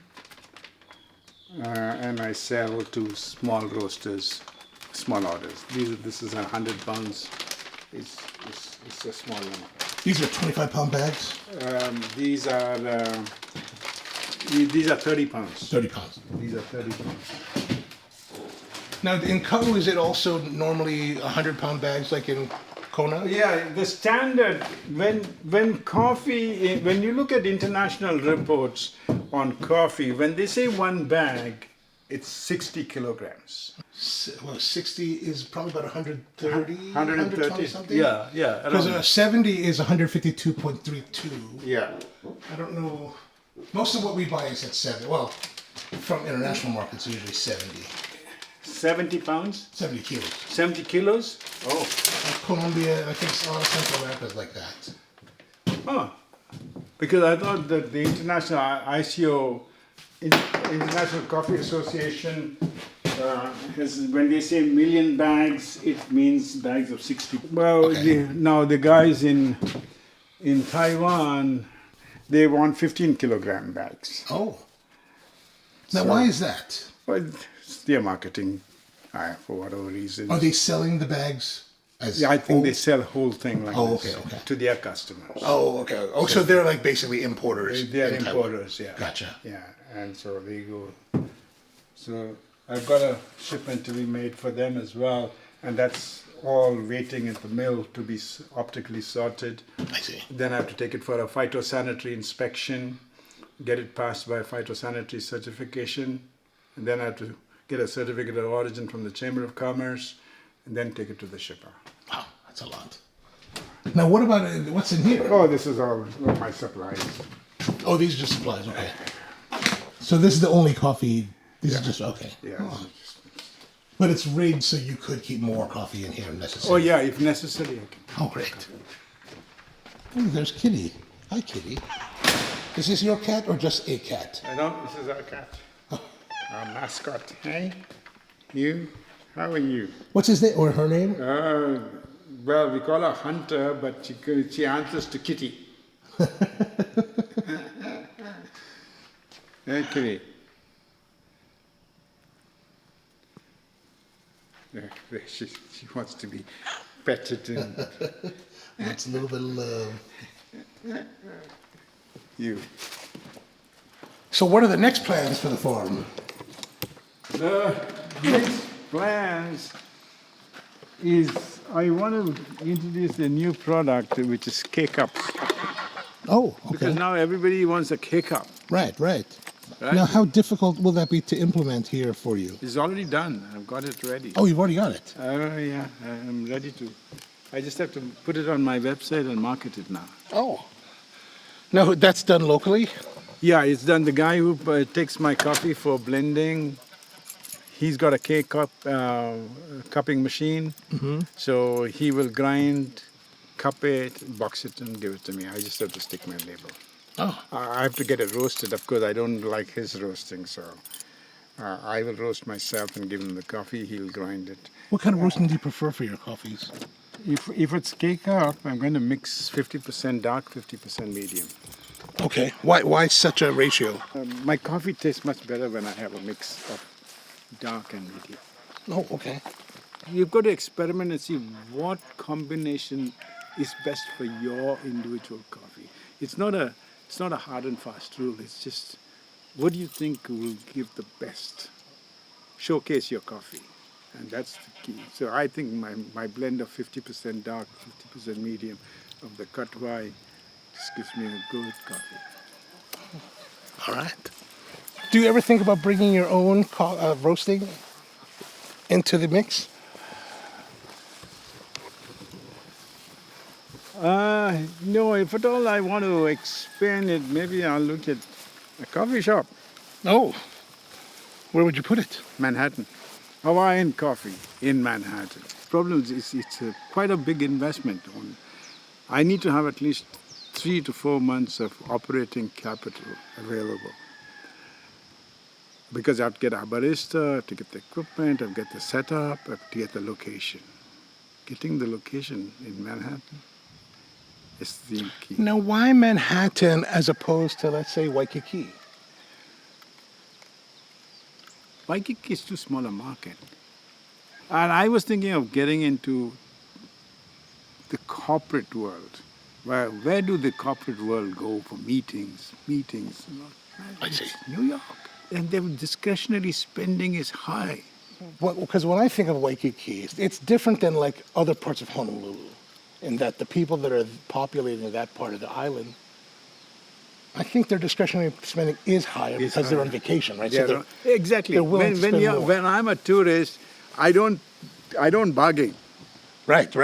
and I sell to small roasters, small orders. This is 100 pounds. It's a small one. These are 25-pound bags? These are 30 pounds. 30 pounds. These are 30 pounds. Now, in Kau, is it also normally 100-pound bags like in Kona? Yeah, the standard, when coffee, when you look at international reports on coffee, when they say one bag, it's 60 kilograms. Well, 60 is probably about 130, 130 something? Yeah. Because 70 is 152.32. Yeah. I don't know. Most of what we buy is at 70. Well, from international markets, usually 70. 70 pounds? 70 kilos. 70 kilos? Oh. Like Colombia, I think a lot of Central America is like that. Oh. Because I thought that the international ICO, International Coffee Association, when they say million bags, it means bags of 60. Well, Okay. now the guys in Taiwan, they want 15 kilogram bags. Oh. Now, why is that? Well, it's their marketing, for whatever reason. Are they selling the bags as Yeah, I think whole? they sell whole thing like Oh, this okay. to their customers. Oh, okay. Oh, so they're like basically importers. They are in Taiwan. importers, yeah. Gotcha. Yeah, and so they go. So I've got a shipment to be made for them as well, and that's all waiting at the mill to be optically sorted. I see. Then I have to take it for a phytosanitary inspection, get it passed by a phytosanitary certification, and then I have to get a certificate of origin from the Chamber of Commerce, and then take it to the shipper. Wow, that's a lot. Now, what about what's in here? Oh, this is all my supplies. Oh, these are just supplies. Okay. So this is the only coffee. These are just okay. Yeah. Oh. But it's rigged so you could keep more coffee in here if necessary. Oh yeah, if necessary, I can. Oh, great. Oh, there's Kitty. Hi, Kitty. Is this your cat or just a cat? No, this is our cat. Our mascot. Hey, you. How are you? What's his name or her name? Well, we call her Hunter, but she answers to Kitty. Hey, Kitty. Yeah, she wants to be petted and That's a little bit of love. you. So, what are the next plans for the farm? The next plans is I want to introduce a new product which is K-Cups. Oh, okay. Because now everybody wants a K-Cup. Right. Right? Now, how difficult will that be to implement here for you? It's already done. I've got it ready. Oh, you've already got it. Yeah, I'm ready to. I just have to put it on my website and market it now. Oh. Now, that's done locally? Yeah, it's done. The guy who takes my coffee for blending, he's got a K-cup cupping machine. Mm-hmm. So he will grind, cup it, box it, and give it to me. I just have to stick my label. Oh, I have to get it roasted. Of course, I don't like his roasting, so I will roast myself and give him the coffee. He'll grind it. what kind of roasting do you prefer for your coffees? If it's cake up, I'm going to mix 50% dark, 50% medium. Okay. Why such a ratio? My coffee tastes much better when I have a mix of dark and medium. Oh, okay. You've got to experiment and see what combination is best for your individual coffee. It's not a hard and fast rule. It's just what do you think will give the best, showcase your coffee, and that's the key. So I think my blend of 50% dark, 50% medium of the Catuai just gives me a good coffee. All right. Do you ever think about bringing your own roasting into the mix? No, if at all I want to expand it, maybe I'll look at a coffee shop. Oh, where would you put it? Manhattan. Hawaiian coffee in Manhattan. Problem is it's quite a big investment. I need to have at least 3 to 4 months of operating capital available. Because I have to get a barista, to get the equipment, I have to get the setup, I have to get the location. Getting the location in Manhattan is the key. Now, why Manhattan as opposed to, let's say, Waikiki? Waikiki is too small a market. And I was thinking of getting into the corporate world. Where do the corporate world go for meetings? I see. New York. And their discretionary spending is high. Well, because when I think of Waikiki, it's different than like other parts of Honolulu, in that the people that are populating that part of the island, I think their discretionary spending is higher because they're on vacation, right? So exactly. they're willing to spend more. When I'm a tourist, I don't bargain. Right.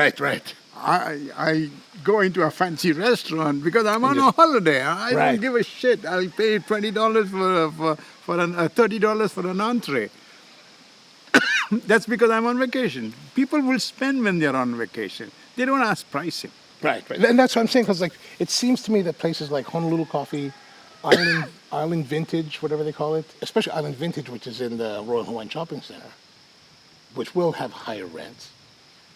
I go into a fancy restaurant because I'm on a holiday. I don't give a shit. I'll pay $20 for $30 for an entree. That's because I'm on vacation. People will spend when they're on vacation. They don't ask pricing. Right. And that's what I'm saying, because like it seems to me that places like Honolulu Coffee, Island Vintage, whatever they call it, especially Island Vintage, which is in the Royal Hawaiian Shopping Center, which will have higher rents,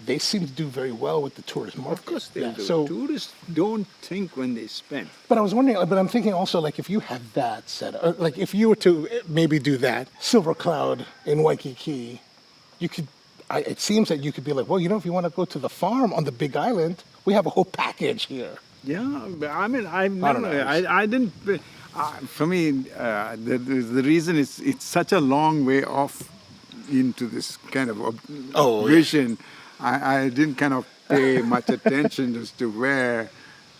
they seem to do very well with the tourist market. Of course they do. So, tourists don't think when they spend. but I was wondering, but I'm thinking also, like, if you have that set up, like if you were to maybe do that, Silver Cloud in Waikiki, you could, it seems that you could be like, well, if you want to go to the farm on the Big Island, we have a whole package here. Yeah, I mean, I didn't. For me, the reason is it's such a long way off into this kind of vision. I didn't kind of pay much attention as to where.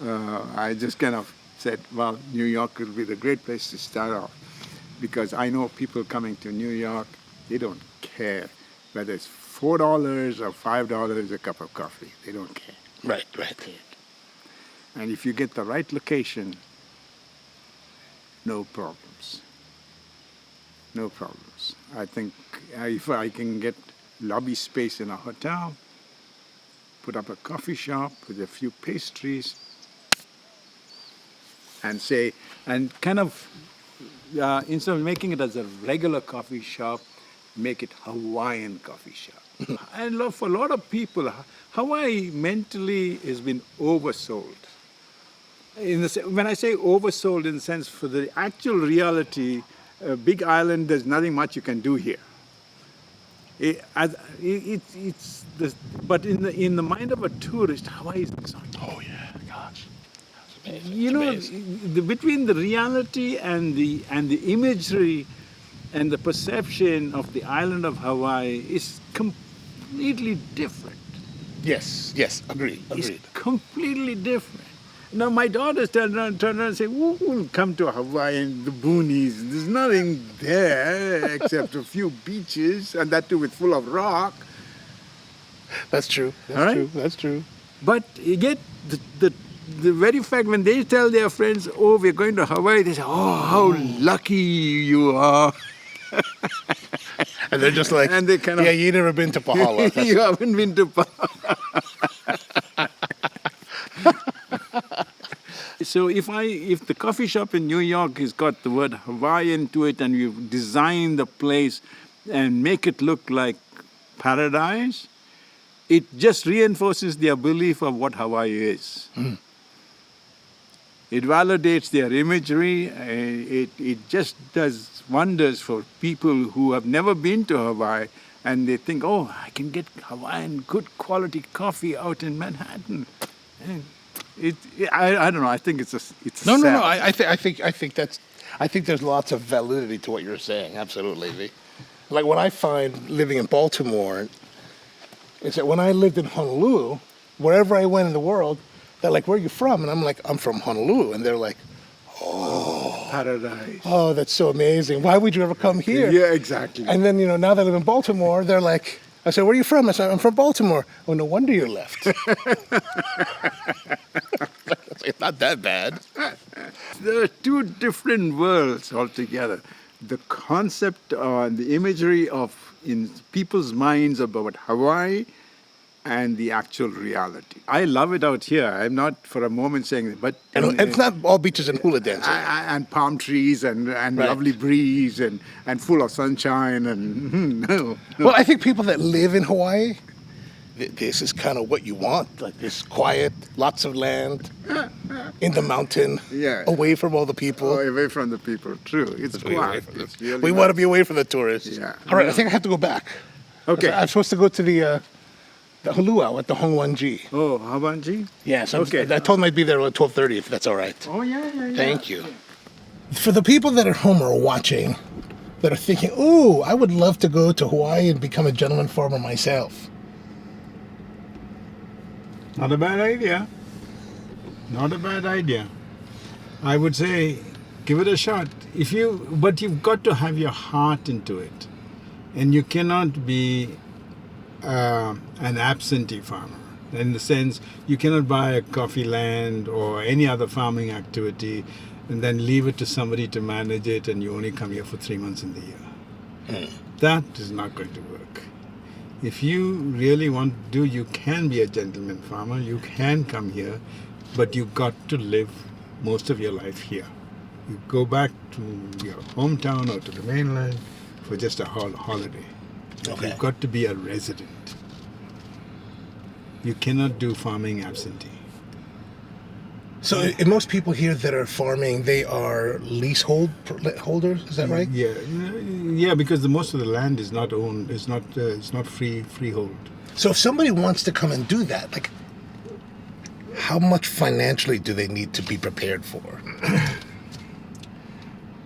I just kind of said, well, New York will be the great place to start off, because I know people coming to New York, they don't care whether it's $4 or $5 a cup of coffee. They don't care. Right. And if you get the right location, no problems. No problems. I think if I can get lobby space in a hotel, put up a coffee shop with a few pastries, and instead of making it as a regular coffee shop, make it Hawaiian coffee shop. And for a lot of people, Hawaii mentally has been oversold. When I say oversold, in the sense, for the actual reality, Big Island, there's nothing much you can do here. But in the mind of a tourist, Hawaii is exotic. Oh yeah, gosh. Between the reality and the imagery and the perception of the island of Hawaii is completely different. Yes, agreed. It's completely different. Now my daughters turn around and say, who will come to Hawaii and the boonies? There's nothing there except a few beaches, and that too with full of rock. That's true. That's true. But you get the very fact when they tell their friends, oh, we're going to Hawaii, they say, oh, how lucky you are. And they're just like, and they kind of, yeah, you never been to Pahala. You haven't been to Pahala. So if the coffee shop in New York has got the word Hawaii into it, and you design the place and make it look like paradise, it just reinforces their belief of what Hawaii is. It validates their imagery. It just does wonders for people who have never been to Hawaii, and they think, oh, I can get Hawaiian good quality coffee out in Manhattan. And I don't know. I think it's No. sad. I think there's lots of validity to what you're saying. Absolutely. Like what I find living in Baltimore is that when I lived in Honolulu, wherever I went in the world, they're like, "Where are you from?" And I'm like, "I'm from Honolulu," and they're like, Paradise. "Oh, that's so amazing! Why would you ever come here?" Yeah, exactly. And then now that I live in Baltimore, they're like, I said, "Where are you from?" I said, "I'm from Baltimore." Oh, no wonder you left. It's not that bad. There are two different worlds altogether. The concept, the imagery in people's minds about Hawaii and the actual reality. I love it out here. I'm not for a moment saying that, but And it's not all beaches and hula dancing. and palm trees and Right. lovely breeze and full of sunshine and no. Well, I think people that live in Hawaii, this is kind of what you want, like this quiet, lots of land, in the mountain, Yeah. away from all the people. Away from the people. True, it's Away quiet. from them. It's really We want to be away from the tourists. Yeah. All right, I think I have to go back. Okay. I'm supposed to go to the Huluau at the Hongwanji. Oh, Habanji? Yes. Okay. I told them I'd be there at 12:30 if that's all right. Oh, yeah. Thank you. For the people that at home are watching, that are thinking, ooh, I would love to go to Hawaii and become a gentleman farmer myself. Not a bad idea. Not a bad idea. I would say give it a shot. But you've got to have your heart into it. And you cannot be an absentee farmer. In the sense, you cannot buy a coffee land or any other farming activity and then leave it to somebody to manage it, and you only come here for 3 months in the year. That is not going to work. If you really want to do, you can be a gentleman farmer, you can come here, but you've got to live most of your life here. You go back to your hometown or to the mainland for just a holiday. But Okay. You've got to be a resident. You cannot do farming absentee. So most people here that are farming, they are leaseholders, is that right? Yeah, because most of the land is not owned. It's not freehold. So if somebody wants to come and do that, like, how much financially do they need to be prepared for?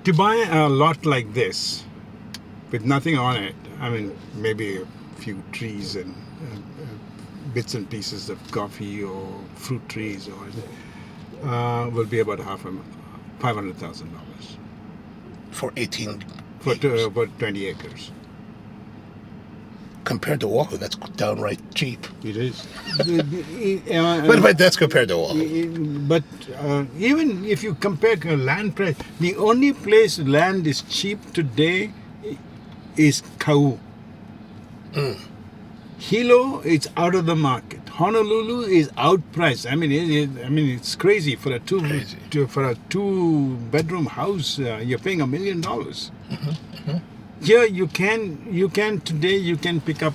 To buy a lot like this, with nothing on it, I mean, maybe a few trees and bits and pieces of coffee or fruit trees, will be about $500,000 For 18 for acres. about 20 acres. Compared to Oahu, that's downright cheap. It is. But that's compared to Oahu. But even if you compare land price, the only place land is cheap today is Kau. Hilo is out of the market. Honolulu is outpriced. I mean, it's crazy for a two-bedroom house. You're paying $1 million. Here you can pick up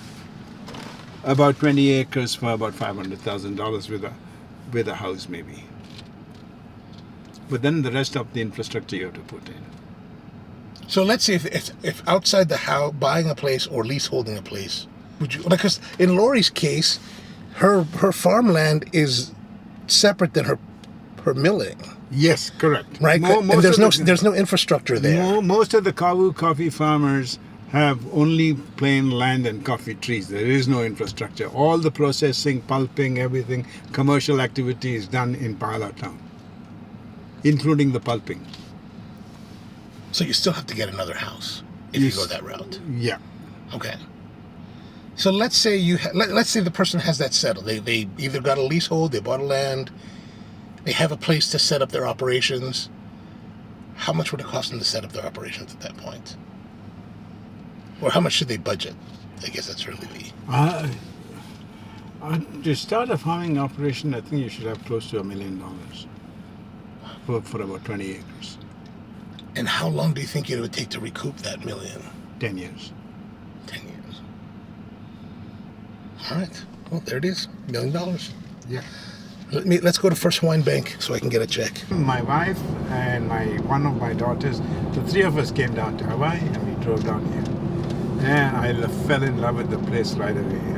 about 20 acres for about $500,000 with a house maybe. But then the rest of the infrastructure you have to put in. So let's say if outside the house, buying a place or leaseholding a place, would you? Because in Lori's case, her farmland is separate than her milling, Yes, correct. right? And there's no infrastructure there. Most of the Kawu coffee farmers have only plain land and coffee trees. There is no infrastructure. All the processing, pulping, everything, commercial activity is done in Paala town, including the pulping. So you still have to get another house if you go that route. Yeah. Okay. So let's say let's say the person has that settled. They either got a leasehold, they bought a land, they have a place to set up their operations. How much would it cost them to set up their operations at that point? Or how much should they budget? I guess that's really the... To start a farming operation, I think you should have close to $1 million. for about 20 acres. And how long do you think it would take to recoup that $1 million? 10 years. 10 years. All right. Well, there it is. $1 million. Yeah. Let's go to First Hawaiian Bank so I can get a check. My wife and one of my daughters, the three of us came down to Hawaii and we drove down here. And I fell in love with the place right away.